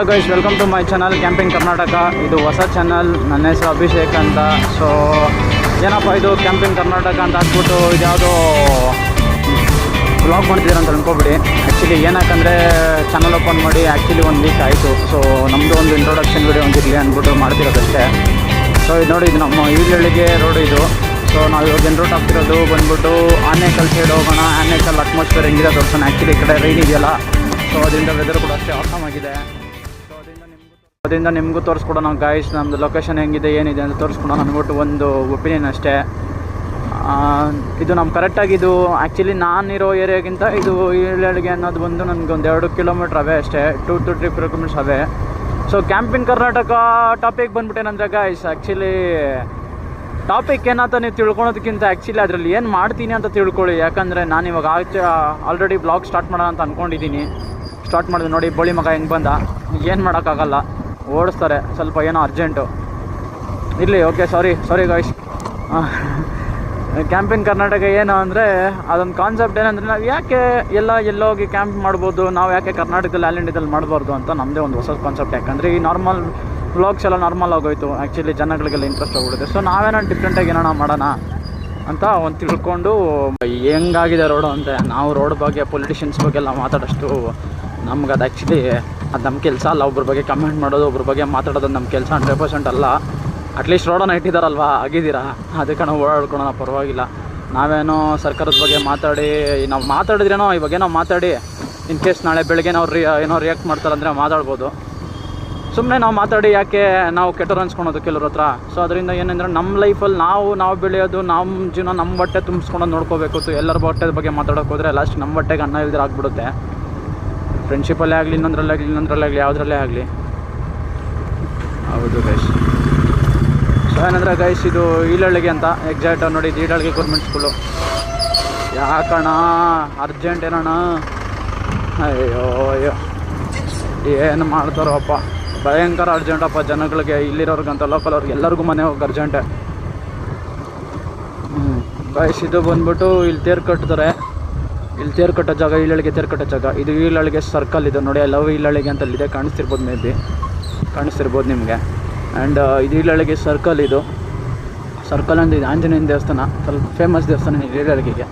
Guys, welcome to my channel camping Karnataka. ಇದು ಹೊಸ channel. ನನ್ನ ಹೆಸರು ಅಭಿಷೇಕ್ ಅಂತ. ಸೊ ಏನಪ್ಪ ಇದು ಕ್ಯಾಂಪಿಂಗ್ ಕರ್ನಾಟಕ ಅಂತ ಹಾಕ್ಬಿಟ್ಟು ಇದ್ಯಾವುದೋ ವ್ಲಾಗ್ ಮಾಡ್ತಿದ್ದೀರ ಅಂತ ಅನ್ಕೋಬಿಡಿ. ಆ್ಯಕ್ಚುಲಿ ಏನಕ್ಕಂದರೆ ಚಾನಲ್ ಓಪನ್ ಮಾಡಿ ಆ್ಯಕ್ಚುಲಿ 1 ವೀಕ್ ಆಯಿತು. ಸೊ ನಮ್ಮದು ಒಂದು ಇಂಟ್ರೊಡಕ್ಷನ್ ವೀಡಿಯೋ ಒಂದಿರಲಿ ಅಂದ್ಬಿಟ್ಟು ಮಾಡ್ತಿರೋದಷ್ಟೇ. ಸೊ ಇದು ನೋಡಿ, ಇದು ನಮ್ಮ ಈರಳ್ಳಿಗೆ ರೋಡ್ ಇದು. ಸೊ ನಾವು ಇವಾಗ ಎಂಟ್ರೋಟ್ ಆಗ್ತಿರೋದು ಬಂದ್ಬಿಟ್ಟು ಆನೇಕಲ್ ಸೈಡ್ ಹೋಗೋಣ. ಆನೇಕಲ್ ಅಟ್ಮಾಸ್ಫಿಯರ್ ಹೆಂಗಿದೆ ತೋರಿಸೋಣ. ಆ್ಯಕ್ಚುಲಿ ಈ ಕಡೆ ರೈನ್ ಇದೆಯಲ್ಲ, ಸೊ ಅದರಿಂದ ವೆದರ್ ಕೂಡ ಅಷ್ಟೇ ಆಸಮ್ ಆಗಿದೆ. ಸೊ ಅದರಿಂದ ನಿಮಗೂ ತೋರಿಸ್ಕೊಡೋಣ ಗಾಯ್ಸ್, ನಮ್ಮದು ಲೊಕೇಶನ್ ಹೆಂಗಿದೆ ಏನಿದೆ ಅಂತ ತೋರಿಸ್ಕೊಡೋಣ ಅಂದ್ಬಿಟ್ಟು ಒಂದು ಒಪಿನಿಯನ್ ಅಷ್ಟೇ. ಇದು ನಮ್ಮ ಕರೆಕ್ಟಾಗಿದ್ದು ಆ್ಯಕ್ಚುಲಿ ನಾನಿರೋ ಏರಿಯಾಗಿಂತ ಇದು ಈರಳ್ಳಿಗೆ ಅನ್ನೋದು ಬಂದು ನನಗೆ ಒಂದು 2 ಕಿಲೋಮೀಟ್ರ್ ಅವೇ ಅಷ್ಟೇ, 2 to 3 kilometres away. So camping Karnataka topic ಬಂದ್ಬಿಟ್ಟೇನಂದರೆ ಗಾಯ್ಸ್, ಆ್ಯಕ್ಚುಲಿ ಟಾಪಿಕ್ ಏನಂತ ನೀವು ತಿಳ್ಕೊಳೋದಕ್ಕಿಂತ ಆ್ಯಕ್ಚುಲಿ ಅದರಲ್ಲಿ ಏನು ಮಾಡ್ತೀನಿ ಅಂತ ತಿಳ್ಕೊಳ್ಳಿ. ಯಾಕಂದರೆ ನಾನು ಇವಾಗ ಆಲ್ರೆಡಿ ಬ್ಲಾಗ್ ಸ್ಟಾರ್ಟ್ ಮಾಡೋಣ ಅಂತ ಅಂದ್ಕೊಂಡಿದ್ದೀನಿ. ಸ್ಟಾರ್ಟ್ ಮಾಡಿದೆ ನೋಡಿ, ಬೋಳಿ ಮಗ ಹೆಂಗೆ ಬಂದ. ಏನು ಮಾಡೋಕ್ಕಾಗಲ್ಲ, ಓಡಿಸ್ತಾರೆ. ಸ್ವಲ್ಪ ಏನೋ ಅರ್ಜೆಂಟು ಇರಲಿ. ಓಕೆ, ಸಾರಿ ಗಾಯ್ಸ್. ಕ್ಯಾಂಪಿಂಗ್ ಕರ್ನಾಟಕ ಏನು ಅಂದರೆ ಅದೊಂದು ಕಾನ್ಸೆಪ್ಟ್ ಏನಂದರೆ, ನಾವು ಯಾಕೆ ಎಲ್ಲೋಗಿ ಕ್ಯಾಂಪ್ ಮಾಡ್ಬೋದು, ನಾವು ಯಾಕೆ ಕರ್ನಾಟಕದಲ್ಲಿ ಆಲ್ ಇಂಡಿಯಾದಲ್ಲಿ ಮಾಡಬಾರ್ದು ಅಂತ ನಮ್ಮದೇ ಒಂದು ಹೊಸ ಕಾನ್ಸೆಪ್ಟ್. ಯಾಕಂದರೆ ಈ ನಾರ್ಮಲ್ ವ್ಲಾಗ್ಸ್ ಎಲ್ಲ ನಾರ್ಮಲ್ ಆಗೋಯ್ತು. ಆ್ಯಕ್ಚುಲಿ ಜನಗಳಿಗೆಲ್ಲ ಇಂಟ್ರೆಸ್ಟ್ ಹೋಗ್ಬಿಡುತ್ತೆ. ಸೊ ನಾವೇನೋ ಡಿಫ್ರೆಂಟಾಗಿ ಏನೋ ಮಾಡೋಣ ಅಂತ ಒಂದು ತಿಳ್ಕೊಂಡು ಹೆಂಗಾಗಿದೆ ರೋಡು ಅಂತ. ನಾವು ರೋಡ್ ಬಗ್ಗೆ, ಪೊಲಿಟಿಷಿಯನ್ಸ್ ಬಗ್ಗೆ ಎಲ್ಲ ಮಾತಾಡೋಷ್ಟು ನಮ್ಗೆ ಅದು ಆ್ಯಕ್ಚುಲಿ ಅದು ನಮ್ಮ ಕೆಲಸ ಅಲ್ಲ. ಒಬ್ರ ಬಗ್ಗೆ ಕಮೆಂಟ್ ಮಾಡೋದು, ಒಬ್ರ ಬಗ್ಗೆ ಮಾತಾಡೋದು ನಮ್ಮ ಕೆಲಸ 100% ಅಲ್ಲ. ಅಟ್ಲೀಸ್ಟ್ ರೋಡನ್ನು ಇಟ್ಟಿದ್ದಾರಲ್ವ, ಆಗಿದ್ದೀರಾ, ಅದಕ್ಕೆ ನಾವು ಓಡಾಡ್ಕೊಳೋಣ, ಪರವಾಗಿಲ್ಲ. ನಾವೇನೋ ಸರ್ಕಾರದ ಬಗ್ಗೆ ನಾವು ಮಾತಾಡಿದ್ರೇನೋ ಇವಾಗೇನೋ ಮಾತಾಡಿ ಇನ್ ಕೇಸ್ ನಾಳೆ ಬೆಳಗ್ಗೆ ನಾವು ಏನೋ ರಿಯಾಕ್ಟ್ ಮಾಡ್ತಾರಂದರೆ ಮಾತಾಡ್ಬೋದು. ಸುಮ್ಮನೆ ನಾವು ಮಾತಾಡಿ ಯಾಕೆ ನಾವು ಕೆಟ್ಟವ್ರು ಅನ್ಸ್ಕೊಳೋದು ಕೆಲವ್ರ ಹತ್ರ. ಸೊ ಅದರಿಂದ ಏನಂದರೆ ನಮ್ಮ ಲೈಫಲ್ಲಿ ನಾವು ಬೆಳೆಯೋದು, ನಮ್ಮ ಜೀವನ, ನಮ್ಮ ಬಟ್ಟೆ ತುಂಬಿಸ್ಕೊಳೋದು ನೋಡ್ಕೋಬೇಕು. ಎಲ್ಲರ ಬಟ್ಟೆ ಬಗ್ಗೆ ಮಾತಾಡೋಕೆ ಹೋದರೆ ಲಾಸ್ಟ್ ನಮ್ಮ ಬಟ್ಟೆಗೆ ಅನ್ನ ಇಲ್ದಿರ ಆಗ್ಬಿಡುತ್ತೆ. ಫ್ರೆಂಡ್ಶಿಪ್ಪಲ್ಲೇ ಆಗಲಿ, ಇನ್ನೊಂದರಲ್ಲೇ ಆಗಲಿ, ಯಾವುದ್ರಲ್ಲೇ ಆಗಲಿ. ಹೌದು ಗೈಸ್. ಸೊ ಏನಂದರೆ ಗೈಸ್, ಇದು ಈರಳ್ಳಿಗೆ ಅಂತ ಎಕ್ಸಾಕ್ಟ್ ನೋಡಿ, ಇದು ಈರಳ್ಳಿಗೆ ಗೌರ್ಮೆಂಟ್ ಸ್ಕೂಲು. ಯಾಕಣ್ಣ ಅರ್ಜೆಂಟ್ ಏನಣ್ಣ? ಅಯ್ಯೋ ಏನು ಮಾಡ್ತಾರೋಪ್ಪ, ಭಯಂಕರ ಅರ್ಜೆಂಟಪ್ಪ ಜನಗಳಿಗೆ, ಇಲ್ಲಿರೋರ್ಗಂತ ಲೋಕಲ್ ಅವ್ರಿಗೆ ಎಲ್ಲರಿಗೂ ಮನೆ ಹೋಗಿ ಅರ್ಜೆಂಟೆ. ಗೈಸ್, ಇದು ಬಂದ್ಬಿಟ್ಟು ಇಲ್ಲಿ ತೇರು ಕಟ್ತಾರೆ. ಇಲ್ಲಿ ತೇರು ಕಟ್ಟೋ ಜಾಗ, ಈರಳ್ಳಿಗೆ ತೇರು ಕಟ್ಟೋ ಜಾಗ. ಇದು ಈರಳ್ಳಿಗೆ ಸರ್ಕಲ್ ಇದು ನೋಡಿ, ಲವ್ ಈರಳ್ಳಿಗೆ ಅಂತ ಅಲ್ಲಿದೆ, ಕಾಣಿಸ್ತಿರ್ಬೋದು ನಿಮಗೆ. ಆ್ಯಂಡ್ ಇದು ಈರಳ್ಳಿಗೆ ಸರ್ಕಲ್. ಇದು ಸರ್ಕಲ್ ಅಂದರೆ ಇದು ಆಂಜನೇಯನ ದೇವಸ್ಥಾನ, ಸ್ವಲ್ಪ ಫೇಮಸ್ ದೇವಸ್ಥಾನ ಈರಳ್ಳಿಗೆ.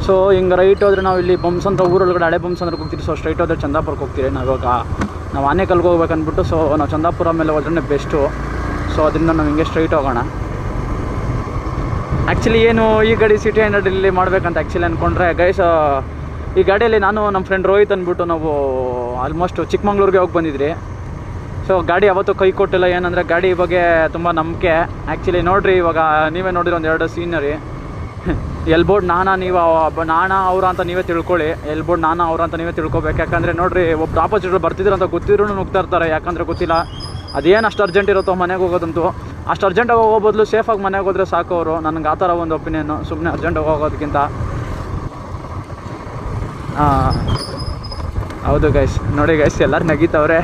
ಸೊ ಹಿಂಗೆ ರೈಟ್ ಹೋದರೆ ನಾವು ಇಲ್ಲಿ ಬೊಮ್ಸಂದ್ರ ಊರೊಳಗಡೆ ಹಳೆ ಬೊಮ್ಸಂದ್ರಕ್ಕೆ ಹೋಗ್ತೀವಿ. ಸೊ ಸ್ಟ್ರೈಟ್ ಹೋದರೆ ಚಂದಾಪುರಕ್ಕೆ ಹೋಗ್ತೀವಿ. ನಾವು ಆನೇಕಲ್ಗೆ ಹೋಗ್ಬೇಕು ಅಂದ್ಬಿಟ್ಟು, ಸೊ ನಾವು ಚಂದಾಪುರ ಮೇಲೆ ಹೋದ್ರೆ ಬೆಸ್ಟು. ಸೊ ಅದರಿಂದ ನಾವು ಹಿಂಗೆ ಸ್ಟ್ರೈಟ್ ಹೋಗೋಣ. ಆ್ಯಕ್ಚುಲಿ ಏನು ಈ ಗಾಡಿ ಸಿಟಿ 100 ಮಾಡಬೇಕಂತ ಆ್ಯಕ್ಚುಲಿ ಅಂದ್ಕೊಂಡ್ರೆ ಗೈಸ್, ಈ ಗಾಡಿಯಲ್ಲಿ ನಾನು ನಮ್ಮ ಫ್ರೆಂಡ್ ರೋಹಿತ್ ಅಂದ್ಬಿಟ್ಟು ನಾವು ಆಲ್ಮೋಸ್ಟ್ ಚಿಕ್ಕಮಂಗ್ಳೂರಿಗೆ ಹೋಗಿ ಬಂದಿದ್ರಿ. ಸೊ ಗಾಡಿ ಯಾವತ್ತೂ ಕೈ ಕೊಟ್ಟಿಲ್ಲ. ಏನಂದರೆ ಗಾಡಿ ಬಗ್ಗೆ ತುಂಬ ನಂಬಿಕೆ. ಆ್ಯಕ್ಚುಲಿ ನೋಡಿರಿ, ಇವಾಗ ನೀವೇ ನೋಡಿರಿ ಒಂದು 2 ಸೀನರಿ. ಎಲ್ಬೋರ್ಡ್ ನಾನಾ ಅವ್ರ ಅಂತ ನೀವೇ ತಿಳ್ಕೊಳ್ಳಿ. ಎಲ್ಬೋರ್ಡ್ ನಾನಾ ಅವ್ರ ಅಂತ ನೀವೇ ತಿಳ್ಕೊಬೇಕು. ಯಾಕಂದರೆ ನೋಡಿರಿ, ಒಬ್ಬ ಆಪೋಸಿಟ್ ಬರ್ತಿದ್ರು ಅಂತ ಗೊತ್ತಿದ್ರು ನುಗ್ತಾ ಇರ್ತಾರೆ. ಯಾಕಂದರೆ ಗೊತ್ತಿಲ್ಲ ಅದೇನು ಅಷ್ಟು ಅರ್ಜೆಂಟ್ ಇರುತ್ತೋ ಮನೆಗೆ ಹೋಗೋದಂತೂ. ಅಷ್ಟು ಅರ್ಜೆಂಟಾಗಿ ಹೋಗೋ ಬದಲು ಸೇಫಾಗಿ ಮನೆಗೆ ಹೋದರೆ ಸಾಕು ಅವರು. ನನಗೆ ಆ ಥರ ಒಂದು ಒಪಿನಿಯನ್ನು. ಸುಮ್ಮನೆ ಅರ್ಜೆಂಟಾಗಿ ಹೋಗೋದಕ್ಕಿಂತ. ಹೌದು ಗೈಸ್, ನೋಡಿ ಗೈಸ್, ಎಲ್ಲರೂ ನಗೀತವ್ರೆ.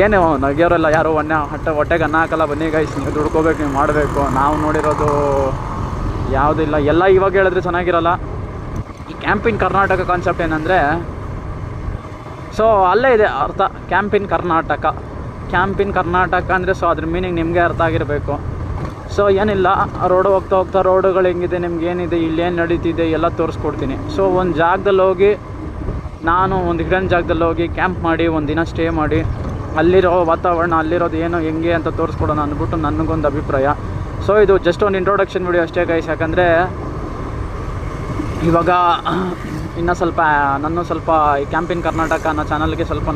ಏನು ನಗಿಯೋರೆಲ್ಲ ಯಾರು ಹೊಟ್ಟೆಗೆ ಅನ್ನ ಹಾಕಲ್ಲ. ಬನ್ನಿ ಗೈಸ್, ನೀವು ದುಡ್ಕೋಬೇಕು, ನೀವು ಮಾಡಬೇಕು. ನಾವು ನೋಡಿರೋದು ಯಾವುದಿಲ್ಲ, ಎಲ್ಲ ಇವಾಗ ಹೇಳಿದ್ರೆ ಚೆನ್ನಾಗಿರಲ್ಲ. ಈ ಕ್ಯಾಂಪಿಂಗ್ ಕರ್ನಾಟಕ ಕಾನ್ಸೆಪ್ಟ್ ಏನಂದರೆ, ಸೊ ಅಲ್ಲೇ ಇದೆ ಅರ್ಥ. ಕ್ಯಾಂಪಿಂಗ್ ಕರ್ನಾಟಕ ಅಂದರೆ ಸೊ ಅದ್ರ ಮೀನಿಂಗ್ ನಿಮಗೆ ಅರ್ಥ ಆಗಿರಬೇಕು. ಸೊ ಏನಿಲ್ಲ, ರೋಡು ಹೋಗ್ತಾ ರೋಡುಗಳು ಹೆಂಗಿದೆ, ನಿಮ್ಗೆ ಏನಿದೆ, ಇಲ್ಲೇನು ನಡೀತಿದೆ ಎಲ್ಲ ತೋರಿಸ್ಕೊಡ್ತೀನಿ. ಸೊ ಒಂದು ಜಾಗದಲ್ಲಿ ಹೋಗಿ, ನಾನು ಒಂದು ಹಿಡನ್ ಜಾಗದಲ್ಲಿ ಹೋಗಿ ಕ್ಯಾಂಪ್ ಮಾಡಿ 1 ದಿನ ಸ್ಟೇ ಮಾಡಿ ಅಲ್ಲಿರೋ ವಾತಾವರಣ, ಅಲ್ಲಿರೋದು ಏನು ಹೆಂಗೆ ಅಂತ ತೋರಿಸ್ಕೊಡೋಣ ಅಂದ್ಬಿಟ್ಟು ನನಗೊಂದು ಅಭಿಪ್ರಾಯ. ಸೊ ಇದು ಜಸ್ಟ್ ಒಂದು ಇಂಟ್ರೊಡಕ್ಷನ್ ವಿಡಿಯೋ ಅಷ್ಟೇ ಗೈಸ್. ಯಾಕಂದರೆ ಇವಾಗ ಇನ್ನೂ ಸ್ವಲ್ಪ ಈ ಕ್ಯಾಂಪಿಂಗ್ ಕರ್ನಾಟಕ ಅನ್ನೋ ಚಾನಲ್ಗೆ ಸ್ವಲ್ಪ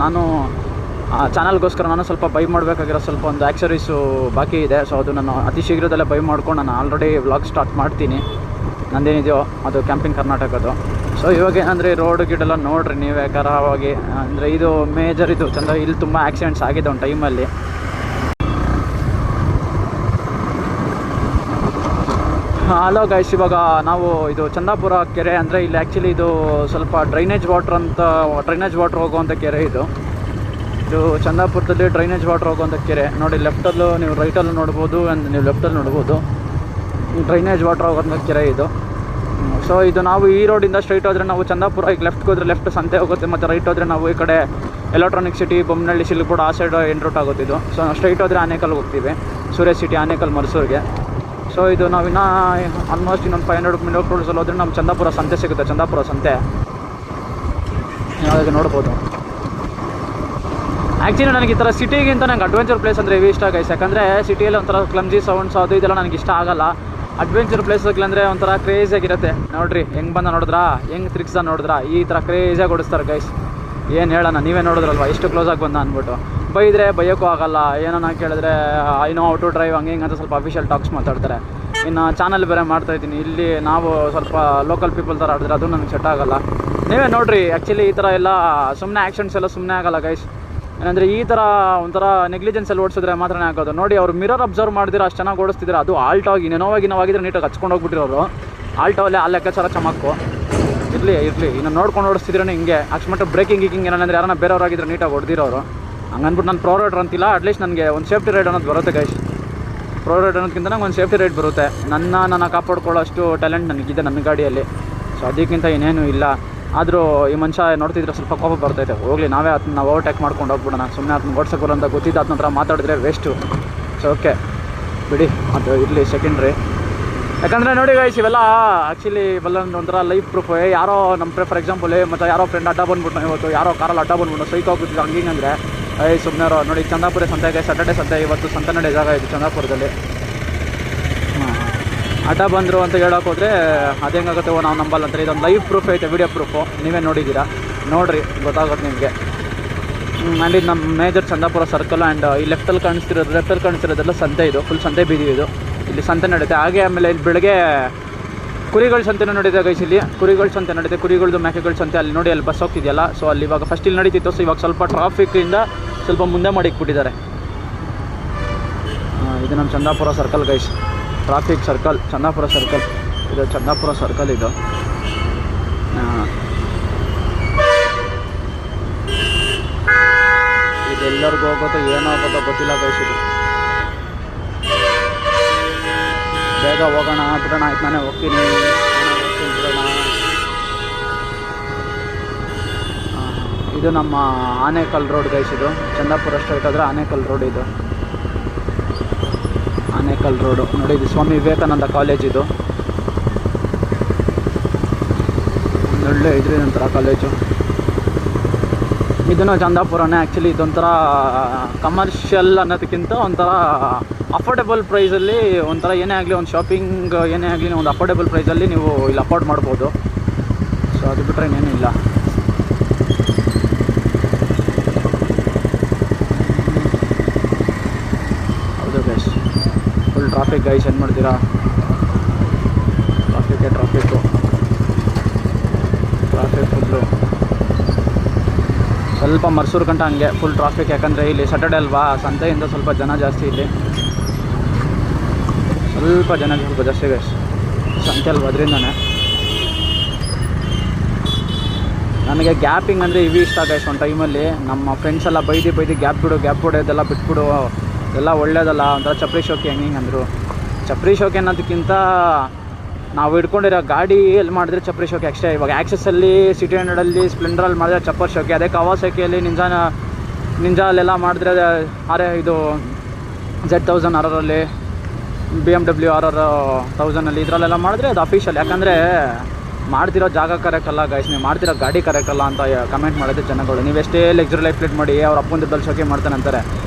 ಚಾನಲ್ಗೋಸ್ಕರ ನಾನು ಸ್ವಲ್ಪ ಬೈ ಮಾಡಬೇಕಾಗಿರೋ ಸ್ವಲ್ಪ ಒಂದು ಆ್ಯಕ್ಸರೀಸು ಬಾಕಿ ಇದೆ. ಸೊ ಅದು ನಾನು ಅತಿ ಶೀಘ್ರದಲ್ಲೇ ಬೈ ಮಾಡ್ಕೊಂಡು ನಾನು ಆಲ್ರೆಡಿ ವ್ಲಾಗ್ ಸ್ಟಾರ್ಟ್ ಮಾಡ್ತೀನಿ. ನಂದೇನಿದೆಯೋ ಅದು ಕ್ಯಾಂಪಿಂಗ್ ಕರ್ನಾಟಕದ್ದು. ಸೊ ಇವಾಗ ಏನಂದರೆ ರೋಡ್ ಗಿಡೆಲ್ಲ ನೋಡಿರಿ ನೀವೇ ಕರಾವಾಗಿ. ಅಂದರೆ ಇದು ಮೇಜರ್ ಇದು ಇಲ್ಲಿ ತುಂಬ ಆಕ್ಸಿಡೆಂಟ್ಸ್ ಆಗಿದೆ ಒಂದು ಟೈಮಲ್ಲಿ. ಹಲೋ ಗೈಸ್, ಇವಾಗ ನಾವು ಇದು ಚಂದಾಪುರ ಕೆರೆ ಅಂದರೆ ಇಲ್ಲಿ ಆ್ಯಕ್ಚುಲಿ ಇದು ಸ್ವಲ್ಪ ಡ್ರೈನೇಜ್ ವಾಟ್ರ್ ಹೋಗುವಂಥ ಕೆರೆ ಇದು ಚಂದಾಪುರದಲ್ಲಿ ಡ್ರೈನೇಜ್ ವಾಟ್ರ್ ಹೋಗುವಂಥ ಕೆರೆ. ನೋಡಿ ಲೆಫ್ಟಲ್ಲೂ ನೀವು ರೈಟಲ್ಲೂ ನೋಡ್ಬೋದು, ನೀವು ಲೆಫ್ಟಲ್ಲಿ ನೋಡ್ಬೋದು ಡ್ರೈನೇಜ್ ವಾಟ್ರ್ ಹೋಗುವಂಥ ಕೆರೆ ಇದು. ಸೊ ಇದು ನಾವು ಈ ರೋಡಿಂದ ಸ್ಟ್ರೈಟ್ ಹೋದರೆ ನಾವು ಚಂದಾಪುರ, ಈಗ ಲೆಫ್ಟ್ಗೆ ಹೋದರೆ ಲೆಫ್ಟ್ ಸಂತೆ ಹೋಗುತ್ತೆ, ಮತ್ತು ರೈಟ್ ಹೋದರೆ ನಾವು ಈ ಕಡೆ ಎಲೆಕ್ಟ್ರಾನಿಕ್ ಸಿಟಿ, ಬೊಮ್ಮನಹಳ್ಳಿ, ಶಿಲ್ಪುರ ಆ ಸೈಡ್ ಎಂಡ್ ರೂಟ್ ಆಗುತ್ತಿದ್ದು. ಸೊ ಸ್ಟ್ರೈಟ್ ಹೋದರೆ ಆನೇಕಲ್ಗೆ ಹೋಗ್ತೀವಿ, ಸೂರ್ಯ ಸಿಟಿ, ಆನೇಕಲ್, ಮರ್ಸೂರಿಗೆ. ಸೊ ಇದು ನಾವಿನ್ನೂ ಆಲ್ಮೋಸ್ಟ್ ಇನ್ನೊಂದು 500 ಕಿಲೋಮೀಟರ್ಸಲ್ಲಿ ಹೋದರೆ ನಮ್ಮ ಚಂದಾಪುರ ಸಂತೆ ಸಿಗುತ್ತೆ. ಚಂದಾಪುರ ಸಂತೆ ಯಾವಾಗ ನೋಡ್ಬೋದು. ಆ್ಯಕ್ಚುಲಿ ನನಗೆ ಈ ಥರ ಸಿಟಿಗಿಂತ ನಂಗೆ ಅಡ್ವೆಂಚರ್ ಪ್ಲೇಸ್ ಅಂದರೆ ಇವು ಇಷ್ಟ ಗೈಸ್. ಯಾಕಂದರೆ ಸಿಟಿಯಲ್ಲಿ ಒಂಥರ ಕ್ಲಮ್ಜಿ ಸೌಂಡ್ಸ್ ಅದು ಇದೆಲ್ಲ ನನಗೆ ಇಷ್ಟ ಆಗಲ್ಲ. ಅಡ್ವೆಂಚರ್ ಪ್ಲೇಸ್ಗಳಂದರೆ ಒಂಥರ ಕ್ರೇಜಿಯಾಗಿರುತ್ತೆ. ನೋಡಿರಿ ಹೆಂಗೆ ಬಂದ ನೋಡಿದ್ರಾ, ಹೆಂಗೆ ತಿರ್ಗ್ಸ ನೋಡಿದ್ರಾ, ಈ ಥರ ಕ್ರೇಜಿಯಾಗಿ ಓಡಿಸ್ತಾರೆ ಗೈಸ್. ಏನು ಹೇಳೋಣ, ನೀವೇ ನೋಡಿದ್ರಲ್ವ ಎಷ್ಟು ಕ್ಲೋಸಾಗಿ ಬಂದ ಅಂದ್ಬಿಟ್ಟು. ಬೈದರೆ ಬೈಯೋಕ್ಕೂ ಆಗಲ್ಲ, ಏನೋ ಕೇಳಿದ್ರೆ I know how to drive ಹಂಗೆ ಹಿಂಗೆ ಅಂತ ಸ್ವಲ್ಪ ಅಫಿಷಿಯಲ್ ಟಾಕ್ಸ್ ಮಾತಾಡ್ತಾರೆ. ಇನ್ನು ಚಾನಲ್ ಬೇರೆ ಮಾಡ್ತಾಯಿದ್ದೀನಿ, ಇಲ್ಲಿ ನಾವು ಸ್ವಲ್ಪ ಲೋಕಲ್ ಪೀಪಲ್ ಥರ ಆಡಿದ್ರೆ ಅದು ನನಗೆ ಸೆಟ್ ಆಗೋಲ್ಲ. ನೀವೇ ನೋಡಿರಿ. ಆ್ಯಕ್ಚುಲಿ ಈ ಥರ ಎಲ್ಲ ಸುಮ್ಮನೆ ಆ್ಯಕ್ಷನ್ಸ್ ಎಲ್ಲ ಸುಮ್ಮನೆ ಆಗಲ್ಲ ಗೈಸ್. ಏನಂದರೆ ಈ ಥರ ಒಂಥರ ನೆಗ್ಲಿಜೆನ್ಸಲ್ಲಿ ಓಡಿಸಿದ್ರೆ ಮಾತ್ರನೇ ಆಗೋದು. ನೋಡಿ ಅವ್ರು ಮಿರರ್ ಅಬ್ಸರ್ವ್ ಮಾಡಿದ್ರೆ ಅಷ್ಟು ಚೆನ್ನಾಗಿ ಓಡಿಸ್ತಿದ್ರೆ, ಅದು ಆಲ್ಟಾಗಿ ನಾವಾಗಿದ್ರೆ ನೀಟಾಗಿ ಹಚ್ಕೊಂಡು ಹೋಗ್ಬಿಟ್ಟಿರೋರು. ಆಲ್ಟೋಲ್ಲೇ ಆ ಲೆಕ್ಕಾಚಾರ ಚಮಕ್ಕು ಇರಲಿ ಇನ್ನು ನೋಡ್ಕೊಂಡು ಓಡಿಸ್ತಿದ್ರೆ ಹಿಂಗೆ ಅಕ್ಷಮಟ್ಟ ಬ್ರೇಕಿಂಗ್ ಗೀಕಿಂಗ್ ಏನಂದರೆ ಯಾರನ್ನ ಬೇರೆಯವರಾಗಿದ್ರೆ ನೀಟಾಗಿ ಹೊಡೆದಿರೋರು. ಹಂಗನ್ಬಿಟ್ಟು ನಾನು ಪ್ರೋ ರೈಡರ್ ಅಂತಿಲ್ಲ, ಅಟ್ಲೀಸ್ಟ್ ನನಗೆ ಒಂದು ಸೇಫ್ಟಿ ರೈಡ್ ಅನ್ನೋದು ಬರುತ್ತೆ ಗೈಸ್. ಪ್ರೋ ರೈಡ್ ಅನ್ನೋದಕ್ಕಿಂತ ನಂಗೆ ಒಂದು ಸೇಫ್ಟಿ ರೈಡ್ ಬರುತ್ತೆ. ನನ್ನ ಕಾಪಾಡ್ಕೊಳ್ಳೋ ಅಷ್ಟು ಟ್ಯಾಲೆಂಟ್ ನನಗಿದೆ ನನ್ನ ಗಾಡಿಯಲ್ಲಿ. ಸೊ ಅದಕ್ಕಿಂತ ಏನೇನು ಇಲ್ಲ. ಆದರೂ ಈ ಮನುಷ್ಯ ನೋಡ್ತಿದ್ರೆ ಸ್ವಲ್ಪ ಕೋಪ ಬರ್ತೈತೆ. ಹೋಗಲಿ, ನಾವೇ ಅದನ್ನ ಓವರ್ಟೇಕ್ ಮಾಡ್ಕೊಂಡು ಹೋಗ್ಬಿಡೋಣ. ಸುಮ್ಮನೆ ಅದನ್ನ ಓಡ್ಸಕ್ಕೆ ಬರೋ ಅಂತ ಗೊತ್ತಿದ್ದು ಅದನ್ನ ಹತ್ರ ಮಾತಾಡಿದ್ರೆ ವೇಸ್ಟು. ಸೊ ಓಕೆ ಬಿಡಿ, ಅದು ಇರಲಿ ಸೆಕೆಂಡ್ರಿ. ಯಾಕಂದರೆ ನೋಡಿ ಗೈಸ್, ಇವೆಲ್ಲ ಆ್ಯಕ್ಚುಲಿ ಇವೆಲ್ಲ ಒಂಥರ ಲೈಫ್ ಪ್ರೂಫ್. ಯಾರೋ ನಮ್ಮ ಫಾರ್ ಎಕ್ಸಾಂಪಲ್ ಮತ್ತು ಯಾರೋ ಫ್ರೆಂಡ್ ಅಡ್ಡ ಬಂದ್ಬಿಟ್ಟು ಇವತ್ತು ಯಾರೋ ಕಾರಲ್ಲಿ ಅಡ್ಡ ಬಂದ್ಬಿಟ್ಟು ಸೈಕ್ ಹೋಗ್ಬಿಟ್ಟಿದ್ದು ಹಂಗೆ ಅಂದರೆ ಸುಮ್ಮನೆ ನೋಡಿ. ಚಂದಾಪುರ ಸಂತೆಗೆ ಸ್ಯಾಟರ್ಡೆ ಸಂತೆ ಇವತ್ತು ಸಂತೆ ನಡೆಯೋ ಜಾಗ ಇದು ಚಂದಾಪುರದಲ್ಲಿ. ಅಡ್ಡ ಬಂದರು ಅಂತ ಹೇಳೋಕೆ ಹೋದರೆ ಅದು ಹೆಂಗಾಗುತ್ತೆ ನಾವು ನಂಬಲ್ಲ ಅಂತಾರೆ. ಇದೊಂದು ಲೈವ್ ಪ್ರೂಫ್ ಐತೆ, ವಿಡಿಯೋ ಪ್ರೂಫು. ನೀವೇ ನೋಡಿದ್ದೀರಾ, ನೋಡಿರಿ ಗೊತ್ತಾಗುತ್ತೆ ನಿಮಗೆ. ಆ್ಯಂಡ್ ಇದು ನಮ್ಮ ಮೇಜರ್ ಚಂದಾಪುರ ಸರ್ಕಲ್. ಆ್ಯಂಡ್ ಈ ಲೆಫ್ಟಲ್ಲಿ ಕಾಣಿಸ್ತಿರೋದೆಲ್ಲ ಸಂತೆ. ಇದು ಫುಲ್ ಸಂತೆ ಬೀದಿ ಇದು. ಇಲ್ಲಿ ಸಂತೆ ನಡೆಯುತ್ತೆ. ಹಾಗೆ ಆಮೇಲೆ ಇಲ್ಲಿ ಬೆಳಗ್ಗೆ ಕುರಿಗಳ ಸಂತೆನೂ ನಡೀತೆ ಗೈಸ್. ಇಲ್ಲಿ ಕುರಿಗಳ ಸಂತೆ ನಡೀತೆ, ಕುರಿಗಳದ್ದು ಮೇಕೆಗಳ ಸಂತೆ. ಅಲ್ಲಿ ನೋಡಿ ಅಲ್ಲಿ ಬಸ್ ಹೋಗ್ತಿದೆಯಲ್ಲ, ಸೊ ಅಲ್ಲಿ ಇವಾಗ ಫಸ್ಟ್ ಇಲ್ಲಿ ನಡೀತಿತ್ತು. ಸೊ ಇವಾಗ ಸ್ವಲ್ಪ ಟ್ರಾಫಿಕ್ಕಿಂದ ಸ್ವಲ್ಪ ಮುಂದೆ ಮಾಡಿಕ್ಬಿಟ್ಟಿದ್ದಾರೆ. ಇದು ನಮ್ಮ Chandapura circle guys, traffic circle, Chandapura circle. ಇದು ಚಂದಾಪುರ ಸರ್ಕಲ್ ಇದು. ಇದೆಲ್ಲರಿಗೂ ಹೋಗುತ್ತೋ ಏನೋ ಆಗುತ್ತೋ ಗೊತ್ತಿಲ್ಲ ಗೈಸ್. ಇದು ಬೇಗ ಹೋಗೋಣ ಬಿಡೋಣ. ಆಯ್ತು, ನಾನೇ ಹೋಗ್ತೀನಿ ಬಿಡೋಣ. ಇದು ನಮ್ಮ ಆನೇಕಲ್ ರೋಡ್ ಗೈಸ್. ಇದು ಚಂದಾಪುರ ಸ್ಟ್ರೈಟ್ ಆದರೆ ಆನೇಕಲ್ ರೋಡ್. ಇದು ಆನೇಕಲ್ ರೋಡು ನೋಡಿ. ಇದು ಸ್ವಾಮಿ ವಿವೇಕಾನಂದ ಕಾಲೇಜ್. ಇದು ಒಳ್ಳೆ ಇದ್ರಿ ಒಂಥರ ಕಾಲೇಜು. ಇದನ್ನು ಚಂದಾಪುರನೇ ಆ್ಯಕ್ಚುಲಿ. ಇದೊಂಥರ ಕಮರ್ಷಿಯಲ್ ಅನ್ನೋದಕ್ಕಿಂತ ಒಂಥರ ಅಫೋರ್ಡೆಬಲ್ ಪ್ರೈಸಲ್ಲಿ ಒಂಥರ ಏನೇ ಆಗಲಿ ಒಂದು ಶಾಪಿಂಗ್ ಏನೇ ಆಗಲಿ ಒಂದು ಅಫೋರ್ಡೆಬಲ್ ಪ್ರೈಸಲ್ಲಿ ನೀವು ಇಲ್ಲಿ ಅಫೋರ್ಡ್ ಮಾಡ್ಬೋದು. ಸೊ ಅದು ಬಿಟ್ಟರೆ ಇನ್ನೇನು ಇಲ್ಲ. ಹೌದು ಗೈಸ್, ಫುಲ್ ಟ್ರಾಫಿಕ್ ಗೈಸ್. ಏನು ಮಾಡ್ತೀರಾ, ಟ್ರಾಫಿಕ್ಕು ಫುಲ್ಲು. ಸ್ವಲ್ಪ ಮರ್ಸೂರು ಗಂಟ ಹಂಗೆ ಫುಲ್ ಟ್ರಾಫಿಕ್. ಯಾಕಂದರೆ ಇಲ್ಲಿ ಸ್ಯಾಟರ್ಡೆ ಅಲ್ವಾ, ಸಂತೆಯಿಂದ ಸ್ವಲ್ಪ ಜನ ಜಾಸ್ತಿ. ಇಲ್ಲಿ ಸ್ವಲ್ಪ ಜನ ಸ್ವಲ್ಪ ಜಾಸ್ತಿ ಗೈಸ್, ಸಂತೆ ಅಲ್ವಾ, ಅದರಿಂದನೇ. ನನಗೆ ಗ್ಯಾಪಿಂಗ್ ಅಂದರೆ ಇವು ಇಷ್ಟ ಗೈಸ್. ಒಂದು ಟೈಮಲ್ಲಿ ನಮ್ಮ ಫ್ರೆಂಡ್ಸ್ ಎಲ್ಲ ಬೈದು ಗ್ಯಾಪ್ ಬಿಡೋದೆಲ್ಲ ಬಿಟ್ಬಿಡು, ಎಲ್ಲ ಒಳ್ಳೇದಲ್ಲ, ಒಂಥರ ಚಪ್ರಿ ಶೋಕಿ ಹೆಂಗೆ ಅಂದರು. ಚಪ್ರಿ ಶೋಕಿ ಅನ್ನೋದಕ್ಕಿಂತ ನಾವು ಹಿಡ್ಕೊಂಡಿರೋ ಗಾಡಿ ಎಲ್ಲಿ ಮಾಡಿದ್ರೆ ಚಪ್ರಿ ಶೋಕಿ ಅಷ್ಟೇ. ಇವಾಗ ಆ್ಯಕ್ಸೆಸ್ಸಲ್ಲಿ, ಸಿಟಿ 100ಲ್ಲಿ, ಸ್ಪ್ಲೆಂಡ್ರಲ್ಲಿ ಮಾಡಿದ್ರೆ ಚಪ್ಪರ್ ಶೋಕಿ. ಅದೇ ಕವಾಸಕಿಯಲ್ಲಿ, ನಿಂಜಾಲೆಲ್ಲ ಮಾಡಿದ್ರೆ ಇದು Z1000 RRಲ್ಲಿ, BMW RR 1000ಅಲ್ಲಿ ಇದರಲ್ಲೆಲ್ಲ ಮಾಡಿದ್ರೆ ಅದು ಅಫಿಷಿಯಲ್. ಯಾಕಂದರೆ ಮಾಡ್ತಿರೋ ಜಾಗ ಕರೆಕ್ಟಲ್ಲ ಗೈಸ್, ನೀವು ಮಾಡ್ತಿರೋ ಗಾಡಿ ಕರೆಕ್ಟಲ್ಲ ಅಂತ ಕಮೆಂಟ್ ಮಾಡಿದ್ರೆ ಜನಗಳು. ನೀವೆಷ್ಟೇ ಲಕ್ಸುರಿ ಲೈಫ್ ಲೀಡ್ ಮಾಡಿ ಅವ್ರ ಅಪ್ಪನ ದುಡ್ಡಲ್ಲಿ ಶೋಕಿ ಮಾಡ್ತಾನೆ ಅಂತಾರೆ